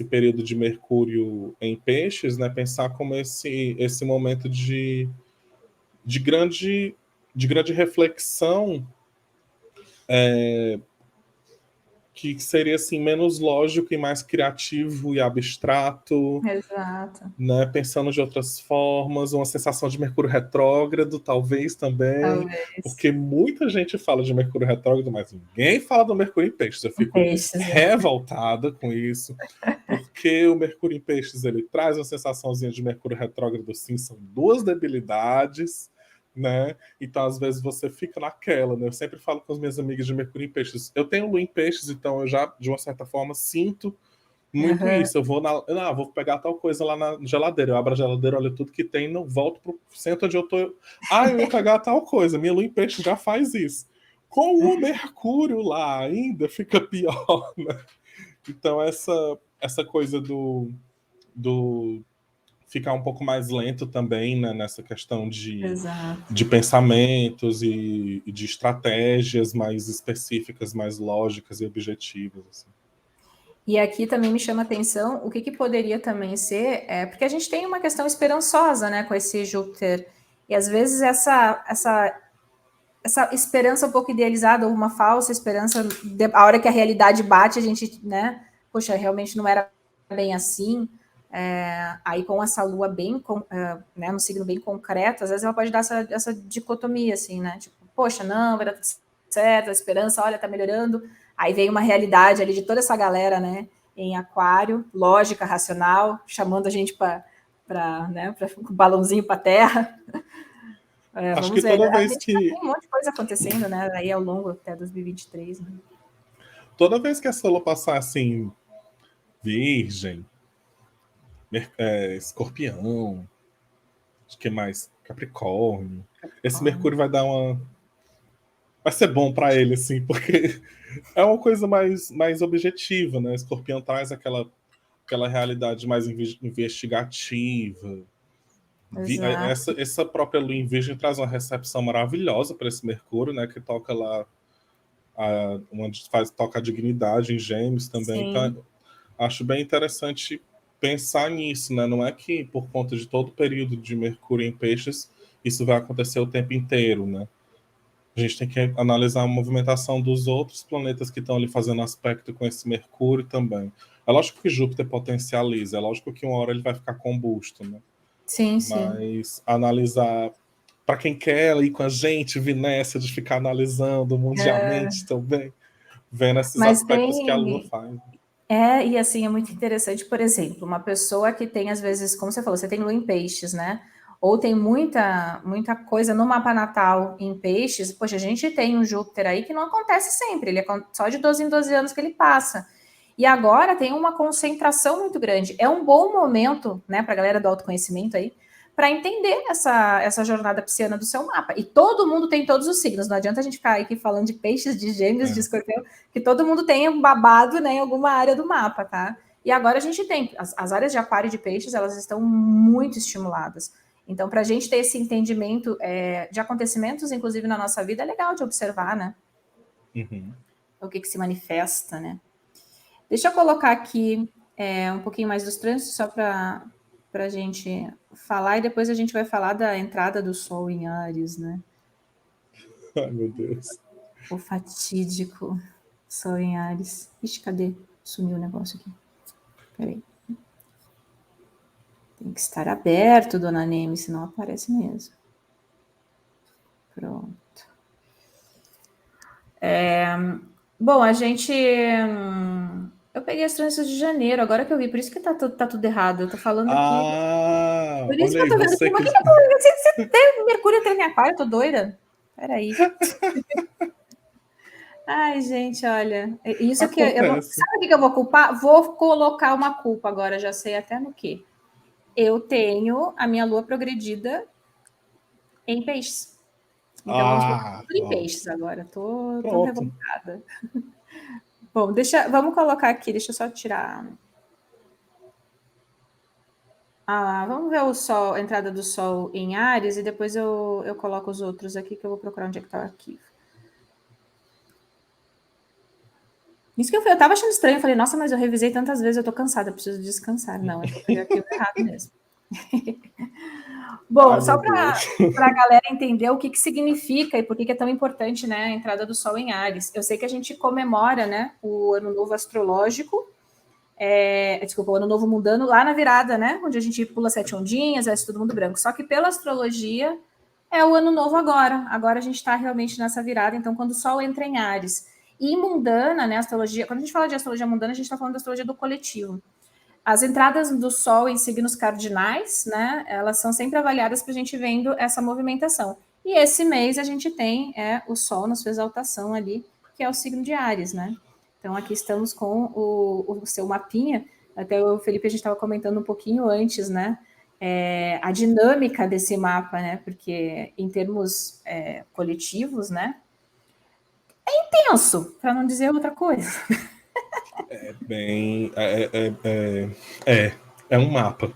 período de Mercúrio em peixes, né? Pensar como esse momento de de grande reflexão, que seria assim menos lógico e mais criativo e abstrato, Exato. né? Pensando de outras formas, uma sensação de Mercúrio retrógrado, talvez também, Talvez. porque muita gente fala de Mercúrio retrógrado, mas ninguém fala do Mercúrio em Peixes. Eu fico Peixes. revoltada com isso, porque o Mercúrio em Peixes ele traz uma sensaçãozinha de Mercúrio retrógrado, sim, são duas debilidades, né? Então, às vezes, você fica naquela, né? Eu sempre falo com as minhas amigas de Mercúrio em Peixes. Eu tenho Lua em Peixes, então eu já, de uma certa forma, sinto muito Uhum. isso. Eu vou pegar tal coisa lá na geladeira. Eu abro a geladeira, olho tudo que tem, não volto pro centro onde eu tô. Eu ia pegar tal coisa. Minha Lua em Peixes já faz isso. Com o Mercúrio lá ainda fica pior, né? Então, essa coisa do ficar um pouco mais lento também, né, nessa questão Exato. de pensamentos e de estratégias mais específicas, mais lógicas e objetivas. Assim. E aqui também me chama a atenção o que poderia também ser, porque a gente tem uma questão esperançosa, né, com esse Júpiter, e às vezes essa esperança um pouco idealizada, ou uma falsa esperança, a hora que a realidade bate, a gente, né, poxa, realmente não era bem assim, aí com essa lua bem, né, no signo bem concreto, às vezes ela pode dar essa dicotomia, assim, né, tipo, poxa, não, vai dar tudo certo, a esperança, olha, tá melhorando, aí vem uma realidade ali de toda essa galera, né, em aquário, lógica, racional, chamando a gente para né, um balãozinho para a terra. Acho Vamos que ver. toda A vez gente já que tem um monte de coisa acontecendo, né? Aí ao longo até 2023, né? toda vez que a Sola passar assim, Virgem, Escorpião, acho que mais Capricórnio, esse Capricórnio. Mercúrio vai ser bom para ele, assim, porque é uma coisa mais objetiva, né? Escorpião traz aquela realidade mais investigativa. Exato. Essa própria Lua em Virgem traz uma recepção maravilhosa para esse Mercúrio, né? Que toca lá, toca a dignidade em Gêmeos também. Sim. Então, acho bem interessante pensar nisso, né? Não é que por conta de todo o período de Mercúrio em Peixes isso vai acontecer o tempo inteiro, né? A gente tem que analisar a movimentação dos outros planetas que estão ali fazendo aspecto com esse Mercúrio também. É lógico que Júpiter potencializa, é lógico que uma hora ele vai ficar combusto, né? Sim, sim. Mas analisar, para quem quer ir com a gente, vir nessa de ficar analisando mundialmente também, vendo esses Mas aspectos que a Lua tem. faz. E assim, é muito interessante, por exemplo, uma pessoa que tem, às vezes, como você falou, você tem lua em peixes, né? Ou tem muita coisa no mapa natal em peixes. Poxa, a gente tem um Júpiter aí que não acontece sempre, ele é só de 12 em 12 anos que ele passa. E agora tem uma concentração muito grande. É um bom momento, né, para a galera do autoconhecimento aí, para entender essa jornada pisciana do seu mapa. E todo mundo tem todos os signos. Não adianta a gente ficar aqui falando de peixes, de gêmeos, de escorpião, que todo mundo tem um babado, né, em alguma área do mapa, tá? E agora a gente tem as áreas de aquário e de peixes, elas estão muito estimuladas. Então, para a gente ter esse entendimento de acontecimentos, inclusive na nossa vida, é legal de observar, né? Uhum. O que se manifesta, né? Deixa eu colocar aqui um pouquinho mais dos trânsitos, só para a gente falar, e depois a gente vai falar da entrada do Sol em Áries, né? Ai, meu Deus. O fatídico Sol em Áries. Ixi, cadê? Sumiu o negócio aqui. Peraí. Tem que estar aberto, dona Neme, senão aparece mesmo. Pronto. Bom, a gente. Eu peguei as trânsitos de janeiro, agora que eu vi, por isso que tá tudo errado. Eu tô falando aqui. Por isso Olha que eu aí, tô vendo você assim, que. mas que você tem Mercúrio entrando em aquário? Eu tô doida? Peraí. Ai, gente, olha. Isso que eu vou. Acontece. Sabe o que eu vou culpar? Vou colocar uma culpa agora, já sei até no quê. Eu tenho a minha lua progredida em peixes. Então vamos colocar tudo em Ó, peixes agora. Tô pronto. revoltada. Bom, vamos colocar aqui, deixa eu só tirar. Vamos ver o Sol, a entrada do Sol em Áries, e depois eu coloco os outros aqui, que eu vou procurar onde é que está o arquivo. Isso que eu tava achando estranho, eu falei, nossa, mas eu revisei tantas vezes, eu tô cansada, preciso descansar. Não, é que eu peguei aqui o errado mesmo. Bom, Ai, só meu Deus. para a galera entender o que, que significa e por que, que é tão importante, né, a entrada do Sol em Áries. Eu sei que a gente comemora, né, o Ano Novo Astrológico, desculpa, o Ano Novo Mundano, lá na virada, né, onde a gente pula 7 ondinhas, veste todo mundo branco. Só que pela astrologia é o Ano Novo agora. Agora a gente está realmente nessa virada, então quando o Sol entra em Áries. E mundana, né, astrologia, quando a gente fala de astrologia mundana, a gente está falando da astrologia do coletivo. As entradas do Sol em signos cardinais, né, elas são sempre avaliadas para a gente vendo essa movimentação. E esse mês a gente tem o Sol na sua exaltação ali, que é o signo de Áries, né? Então aqui estamos com o seu mapinha. Até o Felipe a gente estava comentando um pouquinho antes, né? A dinâmica desse mapa, né? Porque em termos coletivos, né? Tenso, para não dizer outra coisa. É bem. É um mapa.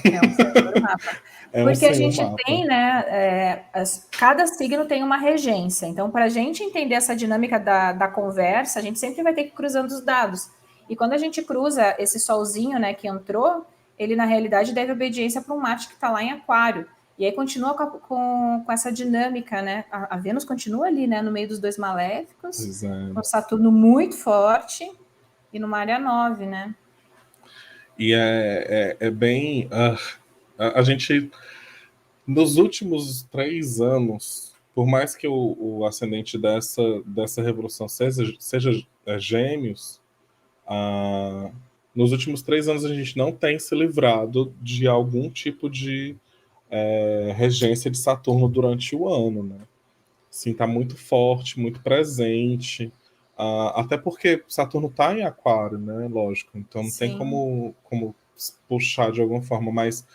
É um senhor mapa. É um Porque a senhor gente mapa. tem, né? Cada signo tem uma regência. Então, para a gente entender essa dinâmica da conversa, a gente sempre vai ter que ir cruzando os dados. E quando a gente cruza esse solzinho, né, que entrou, ele na realidade deve obediência para um Marte que está lá em Aquário. E aí continua com essa dinâmica, né? A Vênus continua ali, né, no meio dos dois maléficos, Pois é. com Saturno muito forte e numa área 9, né? E é bem. A gente, nos últimos 3 anos, por mais que o ascendente dessa revolução seja Gêmeos, nos últimos 3 anos a gente não tem se livrado de algum tipo de regência de Saturno durante o ano, né? Sim, tá muito forte, muito presente. Até porque Saturno tá em Aquário, né? Lógico. Então não tem Sim. como puxar de alguma forma, mas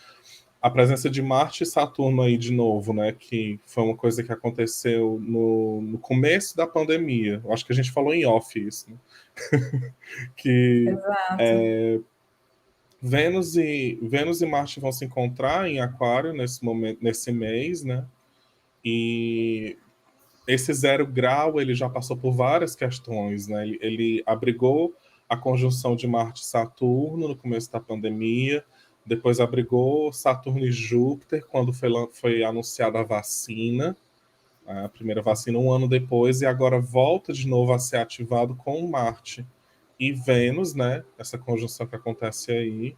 a presença de Marte e Saturno aí de novo, né? Que foi uma coisa que aconteceu no começo da pandemia. Eu acho que a gente falou em off isso, né? Que Exato. Vênus e Marte vão se encontrar em Aquário nesse momento, nesse mês, né? E esse 0 grau ele já passou por várias questões, né? Ele abrigou a conjunção de Marte e Saturno no começo da pandemia, depois abrigou Saturno e Júpiter quando foi anunciada a vacina, a primeira vacina 1 ano depois, e agora volta de novo a ser ativado com Marte e Vênus, né? Essa conjunção que acontece aí.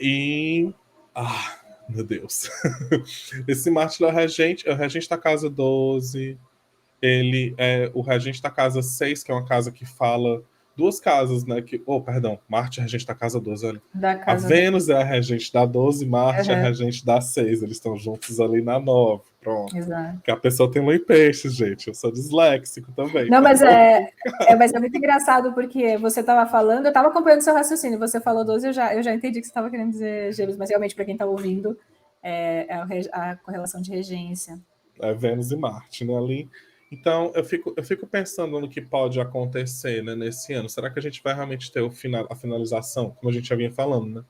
E. Meu Deus. Esse Marte é o regente da casa 12. Ele é o regente da casa 6, que é uma casa que fala. Duas casas, né? Perdão, Marte é regente da casa 12, olha. Da A casa do. Vênus é a regente da 12, Marte é a Uhum, regente da 6. Eles estão juntos ali na 9. Pronto. exato. Que a pessoa tem lua em peixes, gente. Eu sou disléxico também, Não, tá mas bom? mas é muito engraçado porque você estava falando, eu estava acompanhando seu raciocínio. Você falou 12, eu já entendi que você estava querendo dizer gêmeos, mas realmente, para quem está ouvindo, a correlação de regência. É Vênus e Marte, né? Ali. Então, eu fico pensando no que pode acontecer, né, nesse ano. Será que a gente vai realmente ter a finalização, como a gente já vinha falando, né?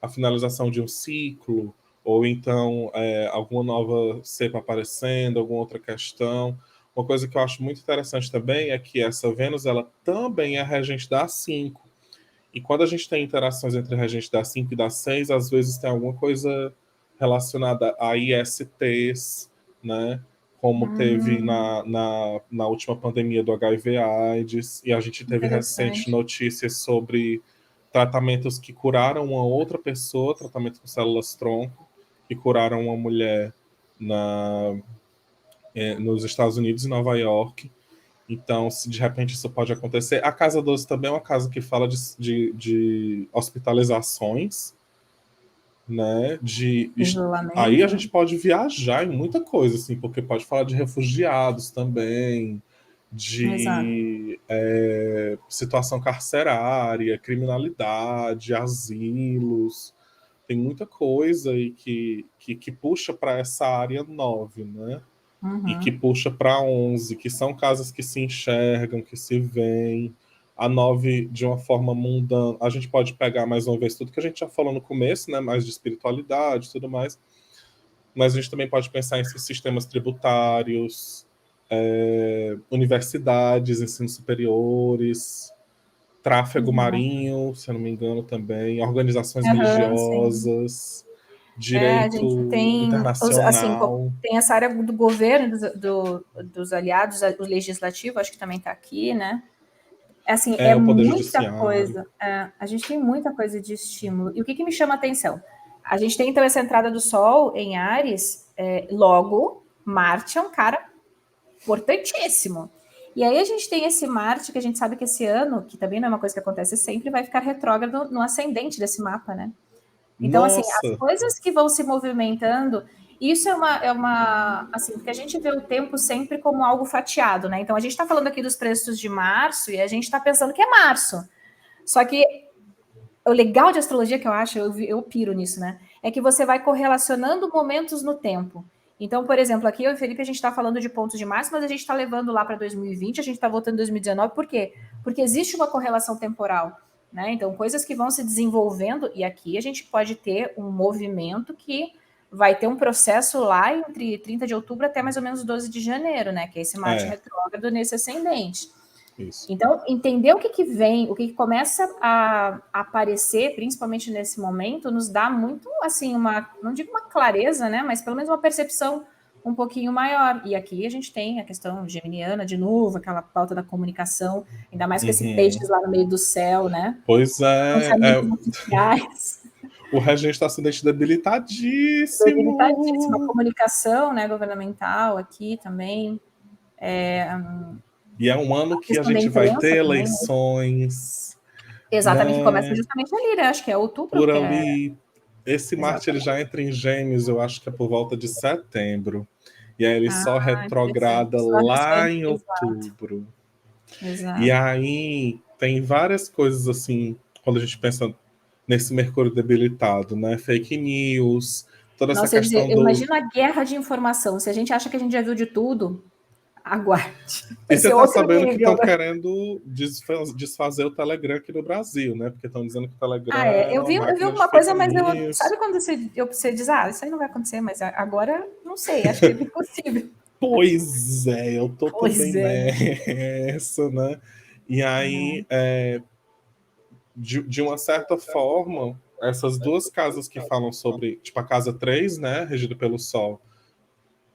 A finalização de um ciclo, ou então alguma nova cepa aparecendo, alguma outra questão. Uma coisa que eu acho muito interessante também é que essa Vênus, ela também é regente da 5. E quando a gente tem interações entre a regente da 5 e da 6, às vezes tem alguma coisa relacionada a ISTs, né? Como teve na última pandemia do HIV/AIDS, e a gente teve recente Interessante. notícias sobre tratamentos que curaram uma outra pessoa, tratamento com células-tronco, que curaram uma mulher nos Estados Unidos e Nova York. Então, se de repente isso pode acontecer. A Casa 12 também é uma casa que fala de hospitalizações, né? Aí a Isolamento. gente pode viajar em muita coisa, assim, porque pode falar de refugiados também, Exato. de situação carcerária, criminalidade, asilos. Tem muita coisa aí que puxa para essa área 9, né? E que Uhum. puxa para 11, que são casas que se enxergam, que se veem. A 9 de uma forma mundana. A gente pode pegar mais uma vez tudo que a gente já falou no começo, né? Mais de espiritualidade e tudo mais. Mas a gente também pode pensar em sistemas tributários, universidades, ensinos superiores, tráfego Exato. marinho, se eu não me engano também, organizações Uhum, sim. religiosas. A gente direito tem, assim, internacional. tem essa área do governo, dos aliados, o legislativo, acho que também está aqui, né? Assim, é O Poder muita Judiciário. coisa. A gente tem muita coisa de estímulo. E o que me chama a atenção? A gente tem, então, essa entrada do Sol em Áries, logo, Marte é um cara importantíssimo. E aí a gente tem esse Marte, que a gente sabe que esse ano, que também não é uma coisa que acontece sempre, vai ficar retrógrado no ascendente desse mapa, né? Então, assim, as Nossa, coisas que vão se movimentando, isso assim, porque a gente vê o tempo sempre como algo fatiado, né? Então, a gente está falando aqui dos preços de março e a gente está pensando que é março. Só que o legal de astrologia que eu acho, eu piro nisso, né? É que você vai correlacionando momentos no tempo. Então, por exemplo, aqui eu e o Felipe, a gente está falando de pontos de março, mas a gente está levando lá para 2020, a gente está voltando em 2019, por quê? Porque existe uma correlação temporal, né? Então, coisas que vão se desenvolvendo, e aqui a gente pode ter um movimento que vai ter um processo lá entre 30 de outubro até mais ou menos 12 de janeiro, né? Que é esse Marte retrógrado nesse ascendente. isso. Então, entender o que vem, o que começa a aparecer, principalmente nesse momento, nos dá muito, assim, não digo uma clareza, né? Mas pelo menos uma percepção um pouquinho maior. E aqui a gente tem a questão geminiana, de novo, aquela pauta da comunicação, ainda mais com esse peixes lá no meio do céu, né? Pois Lançamentos oficiais. o regente está acidente Debilitada, debilitadíssimo. comunicação, né, governamental aqui também. E é um ano A que a questão da gente vai imprensa ter também, né? eleições, Exatamente, que começa né? justamente ali, né? Acho que é outubro, Por que é. ali. Esse Marte ele Exatamente. já entra em Gêmeos, eu acho que é por volta de setembro. E aí ele só Interessante. retrograda Só lá em exato, outubro. E exato. aí tem várias coisas assim, quando a gente pensa nesse Mercúrio debilitado, né? Fake news, toda essa Nossa, eu ia dizer, questão eu do. imagino a guerra de informação. Se a gente acha que a gente já viu de tudo, aguarde. E Vai você ser tá outro sabendo que nível, estão né? querendo desfazer o Telegram aqui no Brasil, né? Porque estão dizendo que o Telegram Ah, é. é uma Eu vi máquina de alguma coisa, fake mas news. sabe quando você diz, isso aí não vai acontecer, mas agora não sei, acho que é impossível. Pois é, eu tô também Pois é, né? nessa, né? E aí, de uma certa forma, essas duas casas que falam sobre, tipo, a casa 3, né, regida pelo Sol,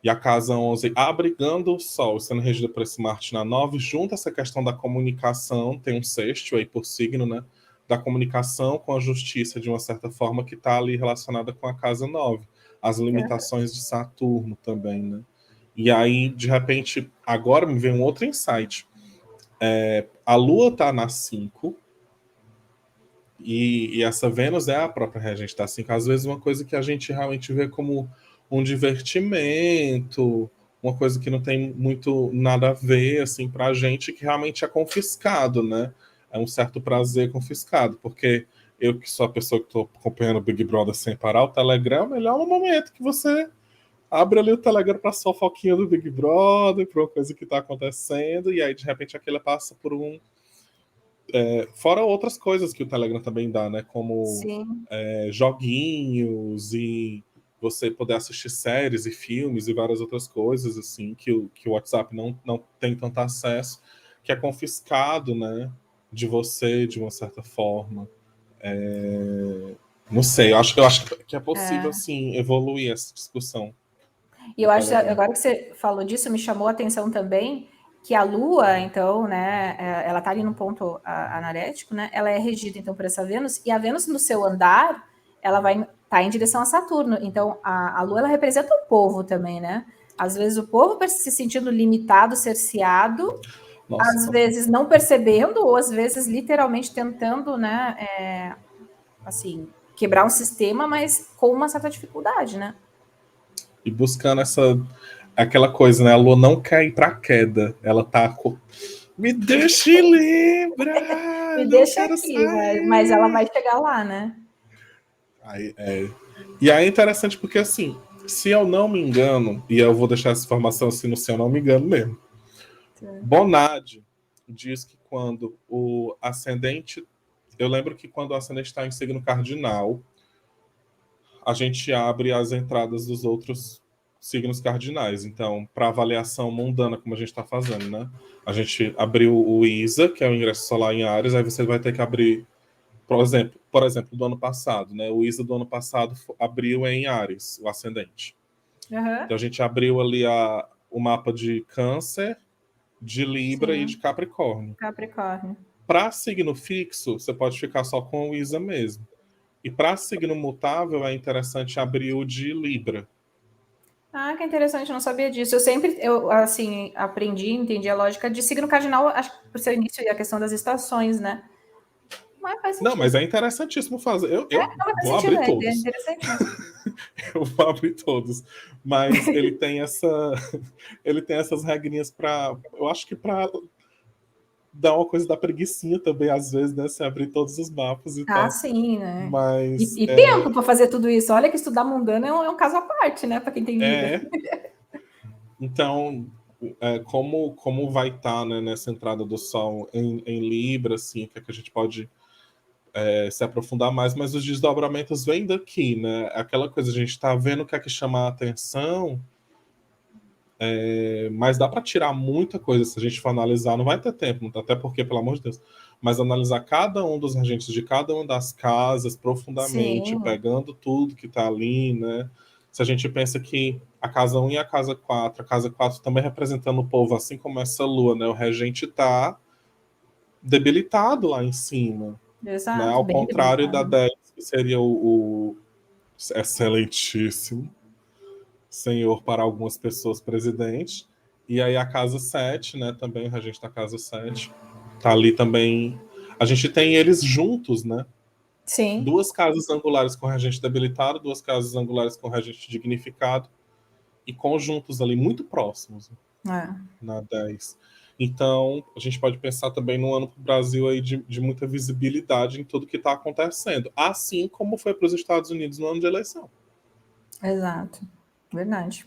e a casa 11 abrigando o Sol, sendo regida por esse Marte na 9, junto essa questão da comunicação, tem um sexto aí por signo, né, da comunicação com a justiça, de uma certa forma, que está ali relacionada com a casa 9, as limitações de Saturno também, né? E aí, de repente, agora me vem um outro insight. A Lua está na 5 e essa Vênus é a própria regente da 5. Às vezes, uma coisa que a gente realmente vê como um divertimento, uma coisa que não tem muito nada a ver, assim, pra gente, que realmente é confiscado, né? É um certo prazer confiscado, porque eu, que sou a pessoa que estou acompanhando o Big Brother sem parar, o Telegram é o melhor no momento que você abre ali o Telegram para só foquinha do Big Brother, para uma coisa que está acontecendo, e aí de repente aquilo passa por um. Fora outras coisas que o Telegram também dá, né? Como Sim. joguinhos e você poder assistir séries e filmes e várias outras coisas, assim, que o WhatsApp não tem tanto acesso, que é confiscado, né? De você, de uma certa forma. Não sei, eu acho que é possível, sim, evoluir essa discussão E do eu acho, Telegram. agora que você falou disso, me chamou a atenção também que a Lua, então, né, ela está ali no ponto anarético, né, ela é regida, então, por essa Vênus, e a Vênus, no seu andar, ela vai estar em direção a Saturno. Então, a Lua, ela representa o povo também, né? Às vezes o povo se sentindo limitado, cerceado, Nossa, às vezes não percebendo, ou às vezes literalmente tentando, né, assim, quebrar um sistema, mas com uma certa dificuldade, né? e buscando aquela coisa, né? A Lua não quer ir pra queda. Ela tá. Me deixa em Libra! Me Não deixa quero aqui, mas ela vai sair! chegar lá, né? Aí, E aí é interessante porque, assim, se eu não me engano, e eu vou deixar essa informação assim no se eu não me engano mesmo, Bonadi diz que quando o ascendente. Eu lembro que quando o ascendente está em signo cardinal, a gente abre as entradas dos outros signos cardinais. Então, para avaliação mundana, como a gente está fazendo, né? A gente abriu o ISA, que é o ingresso solar em Áries, aí você vai ter que abrir por exemplo, do ano passado, né? O ISA do ano passado abriu em Áries, o ascendente. Uhum. Então a gente abriu ali o mapa de Câncer, de Libra e de Capricórnio. Capricórnio. Para signo fixo, você pode ficar só com o ISA mesmo. E para signo mutável, é interessante abrir o de Libra. Ah, que interessante, eu não sabia disso. Eu assim, aprendi, entendi a lógica de signo cardinal, acho que por seu início e a questão das estações, né? Mas faz Não, sentido. mas é interessantíssimo fazer. Eu Não, mas faz vou sentido, abrir é todos. interessante mesmo. Eu vou abrir todos. Mas ele tem ele tem essas regrinhas para, eu acho que para dar uma coisa da preguicinha também às vezes, né, se abrir todos os mapas e Ah, tal. sim, né? Mas E tempo para fazer tudo isso. Olha que estudar mundano é um caso à parte, né? Para quem tem vida. é então como vai estar, né, nessa entrada do Sol em Libra, assim, que é que a gente pode se aprofundar mais, mas os desdobramentos vêm daqui, né? Aquela coisa, a gente está vendo o que é que chama a atenção, mas dá para tirar muita coisa se a gente for analisar, não vai ter tempo, até porque, pelo amor de Deus, mas analisar cada um dos regentes de cada uma das casas profundamente, Sim, pegando tudo que está ali, né? Se a gente pensa que a casa 1 e a casa 4 também representando o povo, assim como essa lua, né? O regente está debilitado lá em cima, né? exato, Ao bem contrário da debilitado. 10, que seria o excelentíssimo senhor para algumas pessoas presidente. E aí a casa 7, né, também, o regente da casa 7, tá ali também. A gente tem eles juntos, né? Sim, Duas casas angulares com regente debilitado, duas casas angulares com regente dignificado, e conjuntos ali muito próximos, é, na 10. Então, a gente pode pensar também no ano para o Brasil aí de muita visibilidade em tudo que está acontecendo, assim como foi para os Estados Unidos no ano de eleição. exato. Verdade.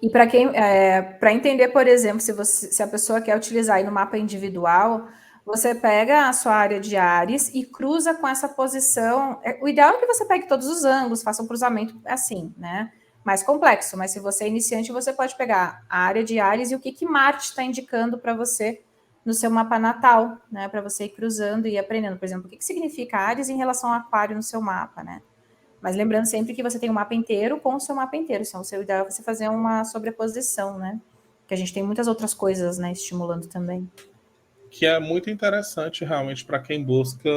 E para entender, por exemplo, se a pessoa quer utilizar aí no mapa individual, você pega a sua área de Áries e cruza com essa posição. O ideal é que você pegue todos os ângulos, faça um cruzamento assim, né? Mais complexo, mas se você é iniciante, você pode pegar a área de Áries e o que Marte está indicando para você no seu mapa natal, né? Para você ir cruzando e aprendendo, por exemplo, o que significa Áries em relação ao Aquário no seu mapa, né? Mas lembrando sempre que você tem o mapa inteiro com o seu mapa inteiro. Então, o seu ideal é você fazer uma sobreposição, né? Que a gente tem muitas outras coisas, né, estimulando também. Que é muito interessante realmente para quem busca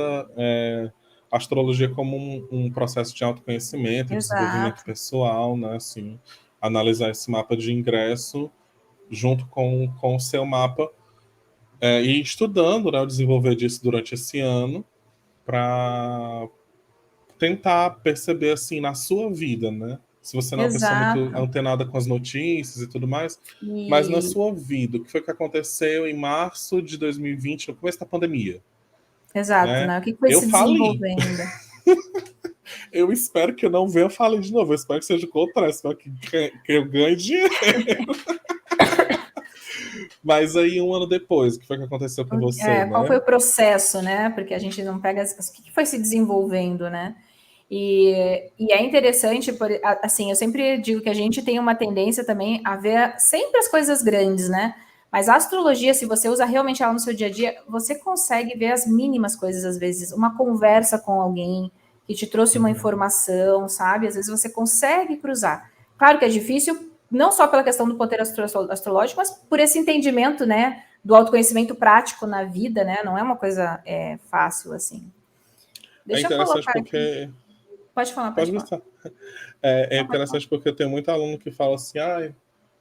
astrologia como um processo de autoconhecimento, desenvolvimento Exato. pessoal, né? Assim, analisar esse mapa de ingresso junto com o seu mapa e estudando, né, o desenvolver disso durante esse ano para tentar perceber assim na sua vida, né? Se você não é uma pessoa muito Exato. antenada com as notícias e tudo mais, mas na E sua vida, o que foi que aconteceu em março de 2020, no começo da pandemia, exato, né? né? O que foi Eu se fali. desenvolvendo? Eu espero que eu não venha falar de novo. Eu espero que seja o contrário, espero que eu ganhe dinheiro. Mas aí, um ano depois, o que foi que aconteceu com você, Qual foi né? o processo, né? Porque a gente não pega o que foi se desenvolvendo, né? E é interessante, assim, eu sempre digo que a gente tem uma tendência também a ver sempre as coisas grandes, né? Mas a astrologia, se você usa realmente ela no seu dia a dia, você consegue ver as mínimas coisas, às vezes. Uma conversa com alguém que te trouxe uma informação, sabe? Às vezes você consegue cruzar. Claro que é difícil, não só pela questão do poder astrológico, mas por esse entendimento, né? Do autoconhecimento prático na vida, né? Não é uma coisa fácil, assim. É Deixa eu interessante colocar aqui. porque. Pode falar, pode Pode falar. gostar. É Não, pode falar. interessante porque tem muito aluno que fala assim: ah,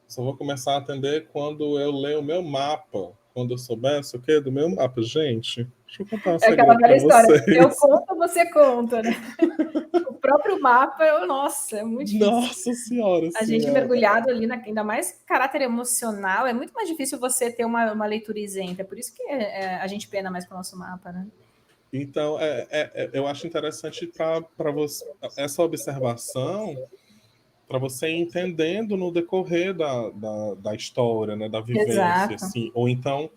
só vou começar a atender quando eu ler o meu mapa. Quando eu souber, não sei o quê, do meu mapa. Gente, deixa eu contar um É aquela segredo para velha história. Eu vocês. conto, você conta, né? O próprio mapa, nossa, é muito difícil. Nossa Senhora, A assim, gente mergulhado ali, ainda mais caráter emocional, é muito mais difícil você ter uma leitura isenta. É por isso que a gente pena mais com o nosso mapa, né? Então, eu acho interessante para você essa observação, para você ir entendendo no decorrer da história, né, da vivência, Exato. assim. Ou então,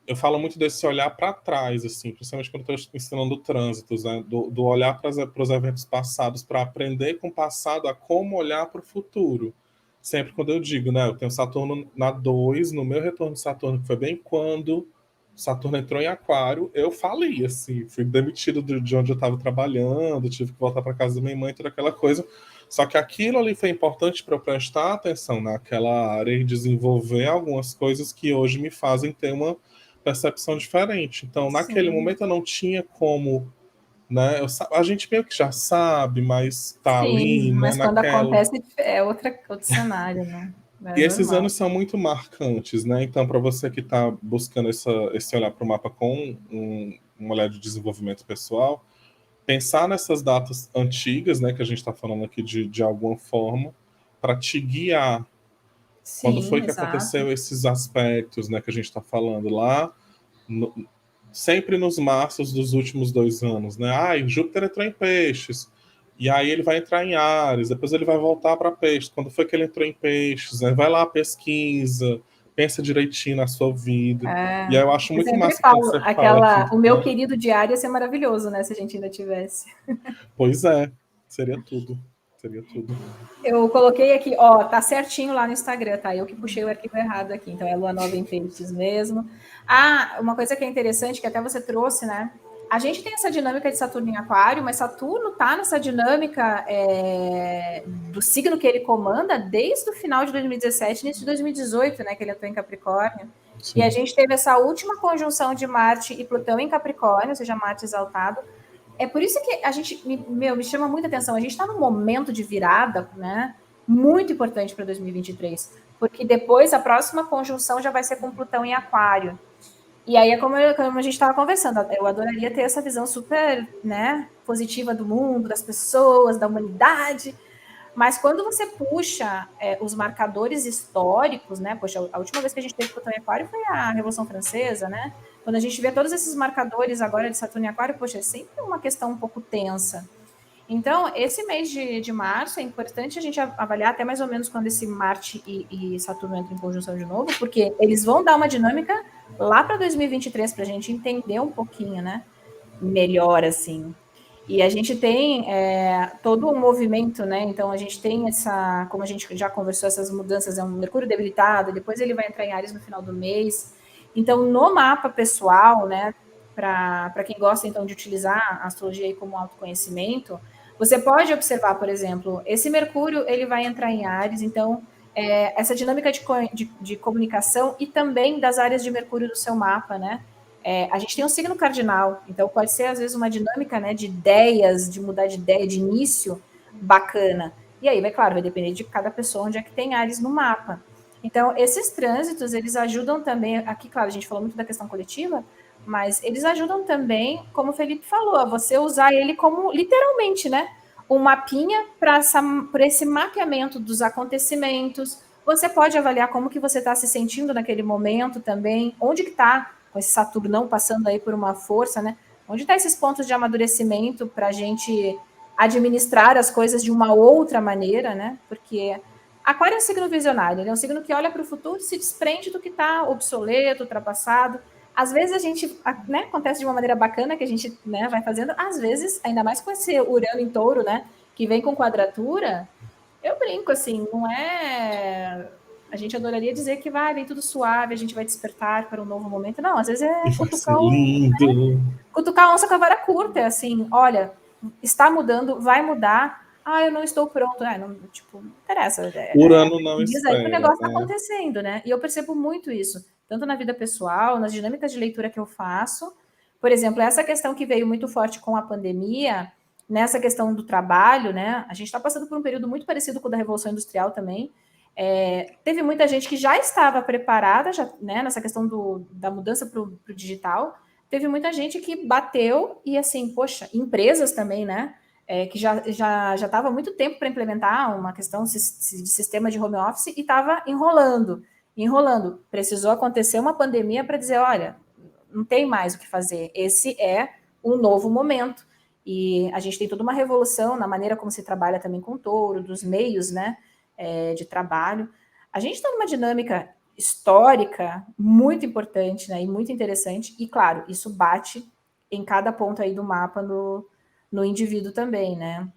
eu falo muito desse olhar para trás, assim, principalmente quando estou ensinando trânsitos, né, do olhar para os eventos passados, para aprender com o passado a como olhar para o futuro. Sempre quando eu digo, né, eu tenho Saturno na 2, no meu retorno de Saturno, que foi bem quando Saturno entrou em Aquário, eu falei, assim, fui demitido de onde eu estava trabalhando, tive que voltar para casa da minha mãe, toda aquela coisa. Só que aquilo ali foi importante para eu prestar atenção naquela área e desenvolver algumas coisas que hoje me fazem ter uma percepção diferente. Então, naquele Sim. momento, eu não tinha como, né? A gente meio que já sabe, mas tá Sim, ali, né? mas quando Naquela. acontece é outro cenário, né? É E esses normal. anos são muito marcantes, né? Então, para você que está buscando esse olhar para o mapa com um olhar de desenvolvimento pessoal, pensar nessas datas antigas, né, que a gente está falando aqui de alguma forma, para te guiar. Quando foi Sim, que exato. aconteceu esses aspectos, né, que a gente está falando lá, no, sempre nos marços dos últimos 2 anos, né? Júpiter entrou em Peixes. E aí ele vai entrar em Áries, depois ele vai voltar para Peixes. Quando foi que ele entrou em Peixes? Né? Vai lá, pesquisa, pensa direitinho na sua vida. É, E aí eu acho eu muito sempre massa quando falo, você fala que, o meu né? querido diário ia ser maravilhoso, né? Se a gente ainda tivesse. Pois é, seria tudo. Seria tudo. Eu coloquei aqui, ó, tá certinho lá no Instagram, tá? Eu que puxei o arquivo errado aqui, então é Lua Nova em Peixes mesmo. Ah, uma coisa que é interessante, que até você trouxe, né? A gente tem essa dinâmica de Saturno em Aquário, mas Saturno tá nessa dinâmica do signo que ele comanda desde o final de 2017, início de 2018, né? Que ele entrou em Capricórnio. E a Sim. gente teve essa última conjunção de Marte e Plutão em Capricórnio, ou seja, Marte exaltado. É por isso que a gente, me chama muita atenção. A gente está num momento de virada, né? Muito importante para 2023, porque depois a próxima conjunção já vai ser com Plutão em Aquário. E aí é como a gente estava conversando, eu adoraria ter essa visão super, né, positiva do mundo, das pessoas, da humanidade. Mas quando você puxa os marcadores históricos, né? Poxa, a última vez que a gente teve Plutão em Aquário foi a Revolução Francesa, né? Quando a gente vê todos esses marcadores agora de Saturno em Aquário, poxa, é sempre uma questão um pouco tensa. Então, esse mês de março é importante a gente avaliar até mais ou menos quando esse Marte e Saturno entram em conjunção de novo, porque eles vão dar uma dinâmica lá para 2023 para a gente entender um pouquinho, né? Melhor assim. E a gente tem todo um movimento, né? Então a gente tem essa, como a gente já conversou, essas mudanças, é um Mercúrio debilitado, depois ele vai entrar em Áries no final do mês. Então, no mapa pessoal, né, para quem gosta então de utilizar a astrologia aí como autoconhecimento, você pode observar, por exemplo, esse Mercúrio ele vai entrar em Áries, então essa dinâmica de comunicação e também das áreas de Mercúrio do seu mapa, né? A gente tem um signo cardinal, então pode ser às vezes uma dinâmica, né, de ideias, de mudar de ideia, de início bacana. E aí, claro, vai depender de cada pessoa onde é que tem Ares no mapa. Então, esses trânsitos, eles ajudam também, aqui, claro, a gente falou muito da questão coletiva, mas eles ajudam também, como o Felipe falou, a você usar ele como, literalmente, né, um mapinha para esse mapeamento dos acontecimentos. Você pode avaliar como que você está se sentindo naquele momento também, onde que está com esse Saturnão passando aí por uma força, né? Onde está esses pontos de amadurecimento para a gente administrar as coisas de uma outra maneira, né? Porque Aquário é um signo visionário, ele é um signo que olha para o futuro e se desprende do que está obsoleto, ultrapassado. Às vezes a gente, né, acontece de uma maneira bacana que a gente, né, vai fazendo, às vezes, ainda mais com esse Urano em Touro, né, que vem com quadratura, eu brinco assim, não é. A gente adoraria dizer que vai, vem tudo suave, a gente vai despertar para um novo momento. Não, às vezes E é vai ser lindo. cutucar a onça com a vara curta, é assim, olha, está mudando, vai mudar. Ah, eu não estou pronto. Não, tipo, não interessa. Urano não Diz aí que o espera, negócio está né? acontecendo, né? E eu percebo muito isso, tanto na vida pessoal, nas dinâmicas de leitura que eu faço. Por exemplo, essa questão que veio muito forte com a pandemia, nessa questão do trabalho, né? A gente está passando por um período muito parecido com o da Revolução Industrial também. Teve muita gente que já estava preparada, já, né, nessa questão da mudança para o digital. Teve muita gente que bateu e, assim, poxa, empresas também, né? Que já estava há muito tempo para implementar uma questão de sistema de home office e estava enrolando. Precisou acontecer uma pandemia para dizer, olha, não tem mais o que fazer. Esse é um novo momento. E a gente tem toda uma revolução na maneira como se trabalha também com o touro, dos meios, né, de trabalho. A gente está numa dinâmica histórica muito importante, né, e muito interessante. E, claro, isso bate em cada ponto aí do mapa no indivíduo também, né?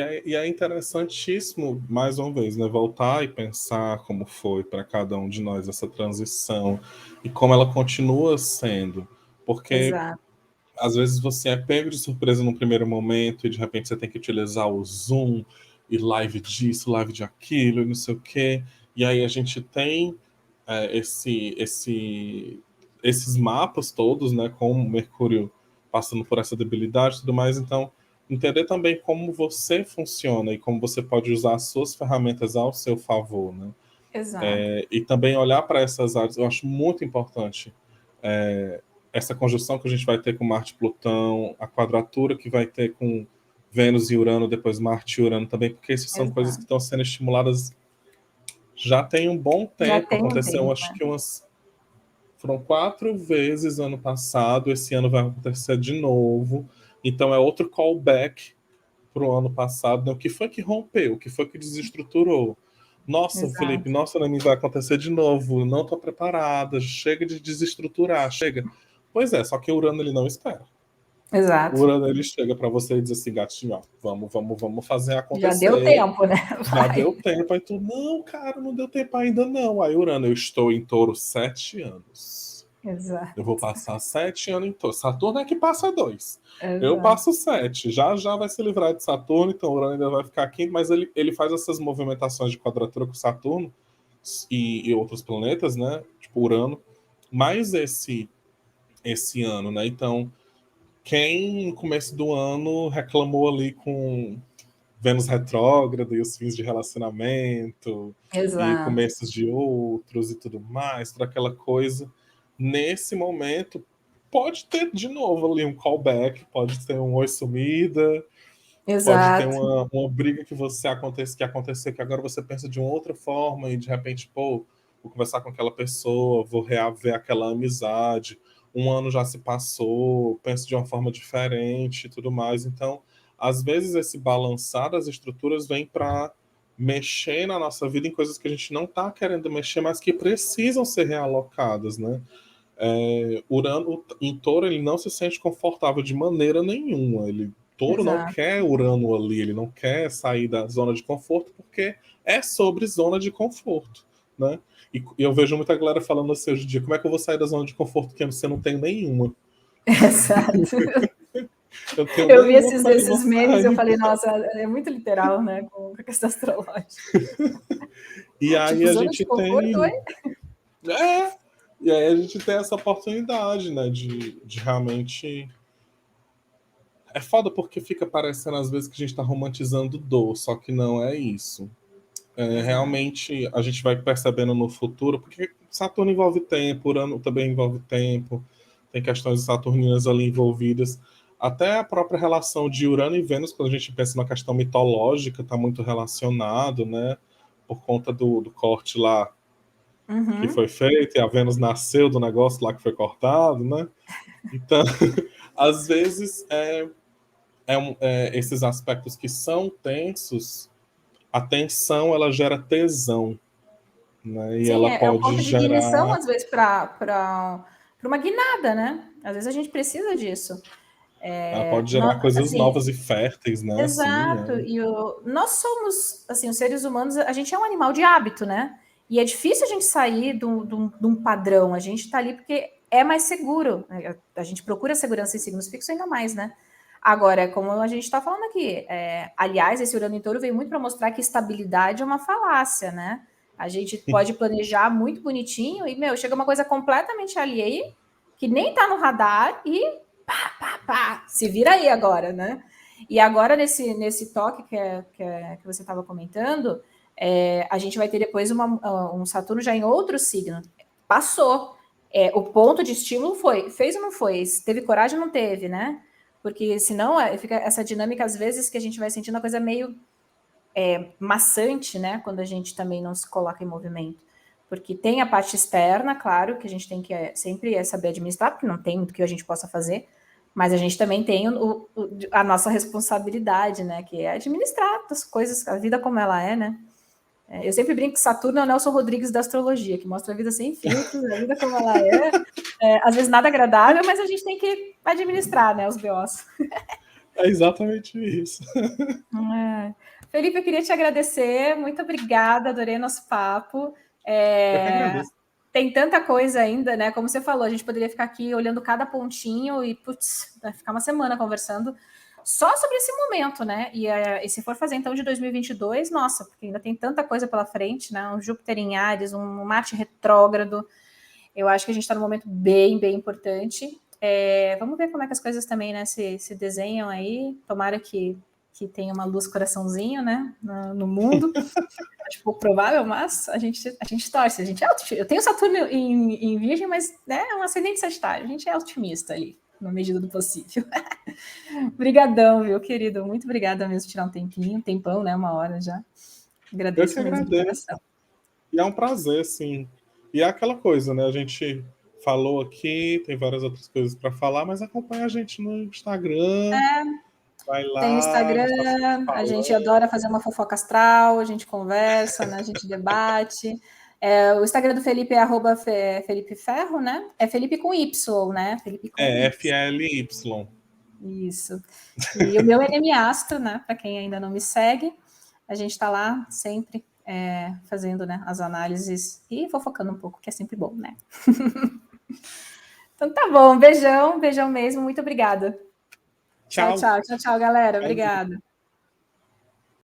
é interessantíssimo, mais uma vez, né, voltar e pensar como foi para cada um de nós essa transição e como ela continua sendo. Porque Exato. às vezes você é pego de surpresa no primeiro momento e de repente você tem que utilizar o Zoom e live disso, live de aquilo e não sei o quê. E aí a gente tem esses mapas todos, né, com o Mercúrio passando por essa debilidade e tudo mais. Então, entender também como você funciona e como você pode usar as suas ferramentas ao seu favor, né? Exato. E também olhar para essas áreas, eu acho muito importante essa conjunção que a gente vai ter com Marte e Plutão, a quadratura que vai ter com Vênus e Urano, depois Marte e Urano também, porque essas são coisas que Exato. estão sendo estimuladas já tem um bom Já tempo. tem um Aconteceu, tempo, acho que foram 4 vezes ano passado, esse ano vai acontecer de novo. Então é outro callback para o ano passado, né? O que foi que rompeu? O que foi que desestruturou? Nossa, Felipe, Exato. nossa, Nani, vai acontecer de novo. Não estou preparada. Chega de desestruturar, chega. Pois é, só que o Urano ele não espera. O Exato. Urano ele chega para você e diz assim, gatinho, ó, vamos fazer Já deu acontecer. tempo, né? Já deu Vai. tempo. Aí tu, não, cara, não deu tempo ainda não. Aí, Urano, eu estou em Touro 7 anos. Exato. Eu vou passar 7 anos em Touro. Saturno é que passa 2. Eu Exato. passo 7. Já já vai se livrar de Saturno, então Urano ainda vai ficar aqui, mas ele faz essas movimentações de quadratura com Saturno e outros planetas, né? Tipo Urano, mais esse ano, né? Então, quem no começo do ano reclamou ali com Vênus retrógrado e os fins de relacionamento e Exato. começos de outros e tudo mais, toda aquela coisa. Nesse momento, pode ter de novo ali um callback, pode ter um oi sumida, pode ter Exato. uma briga que aconteceu, que agora você pensa de uma outra forma e de repente, pô, vou conversar com aquela pessoa, vou reaver aquela amizade, um ano já se passou, penso de uma forma diferente e tudo mais. Então, às vezes esse balançar das estruturas vem para mexer na nossa vida em coisas que a gente não está querendo mexer, mas que precisam ser realocadas, né? Urano em Touro ele não se sente confortável de maneira nenhuma. Touro não Exato. quer Urano ali, ele não quer sair da zona de conforto porque é sobre zona de conforto, né? E eu vejo muita galera falando assim hoje em dia, como é que eu vou sair da zona de conforto que você não tem nenhuma? Exato. Eu tenho Eu vi nenhuma, esses, como é que eu vou esses memes e eu sair? falei, nossa, é muito literal, né? Com a questão astrológica. E aí Tipo, a zona de gente conforto, oi? tem. É, e aí a gente tem essa oportunidade, né, de realmente. É foda porque fica parecendo às vezes que a gente tá romantizando dor, só que não é isso. Exato. Realmente a gente vai percebendo no futuro, porque Saturno envolve tempo, Urano também envolve tempo, tem questões saturninas ali envolvidas. Até a própria relação de Urano e Vênus, quando a gente pensa na questão mitológica, está muito relacionado, né? Por conta do corte lá que Uhum. foi feito, e a Vênus nasceu do negócio lá que foi cortado, né? Então, às vezes, esses aspectos que são tensos, a tensão ela gera tesão, né? E Sim, ela é um pode ponto de ignição, gerar, às vezes, para uma guinada, né? Às vezes a gente precisa disso. coisas Assim, novas e férteis, né? Assim, exato. Nós somos, assim, os seres humanos, a gente é um animal de hábito, né? E é difícil a gente sair de um padrão. A gente está ali porque é mais seguro. A gente procura segurança em signos fixos ainda mais, né? Agora, como a gente está falando aqui, aliás, esse Urano em Touro veio muito para mostrar que estabilidade é uma falácia, né? A gente pode planejar muito bonitinho e, meu, chega uma coisa completamente alheia, que nem tá no radar e pá, se vira aí agora, né? E agora, nesse toque que você estava comentando, a gente vai ter depois um Saturno já em outro signo. Passou. O ponto de estímulo foi, fez ou não foi? Teve coragem ou não teve, né? Porque senão fica essa dinâmica, às vezes, que a gente vai sentindo uma coisa meio maçante, né? Quando a gente também não se coloca em movimento. Porque tem a parte externa, claro, que a gente tem que sempre saber administrar, porque não tem muito que a gente possa fazer, mas a gente também tem a nossa responsabilidade, né? Que é administrar as coisas, a vida como ela é, né? Eu sempre brinco que Saturno é o Nelson Rodrigues da astrologia, que mostra a vida sem filtros, a vida como ela é. Às vezes nada agradável, mas a gente tem que administrar, né? Os BOs. É exatamente isso. É. Felipe, eu queria te agradecer, muito obrigada, adorei nosso papo. Eu que agradeço. Tem tanta coisa ainda, né? Como você falou, a gente poderia ficar aqui olhando cada pontinho e, putz, vai ficar uma semana conversando só sobre esse momento, né? E se for fazer então de 2022, nossa, porque ainda tem tanta coisa pela frente, né? Um Júpiter em Áries, um Marte retrógrado. Eu acho que a gente está num momento bem, bem importante. Vamos ver como é que as coisas também, né, se desenham aí. Tomara que tenha uma luz coraçãozinho, né, no mundo. Acho pouco provável, mas a gente torce. A gente é otimista. Eu tenho Saturno em Virgem, mas né, é um ascendente Sagitário. A gente é otimista ali, na medida do possível. Obrigadão, viu, querido? Muito obrigada mesmo por tirar um tempinho, um tempão, né, uma hora já. Eu que Agradeço mesmo de agradeço. coração. E é um prazer, sim. E é aquela coisa, né? A gente falou aqui, tem várias outras coisas para falar, mas acompanha a gente no Instagram, vai Tem o lá, a gente está sempre Instagram, a gente falando. adora fazer uma fofoca astral, a gente conversa, né? A gente debate. O Instagram do Felipe é @Felipe Ferro, né? É Felipe com Y, né? Felipe com É, Y. FLY. Isso. E o meu é NM Astro, né? Para quem ainda não me segue, a gente está lá sempre fazendo, né, as análises e fofocando um pouco, que é sempre bom, né? Então tá bom, beijão mesmo, muito obrigada. Tchau, Tchau. tchau, tchau, tchau, galera. Obrigada.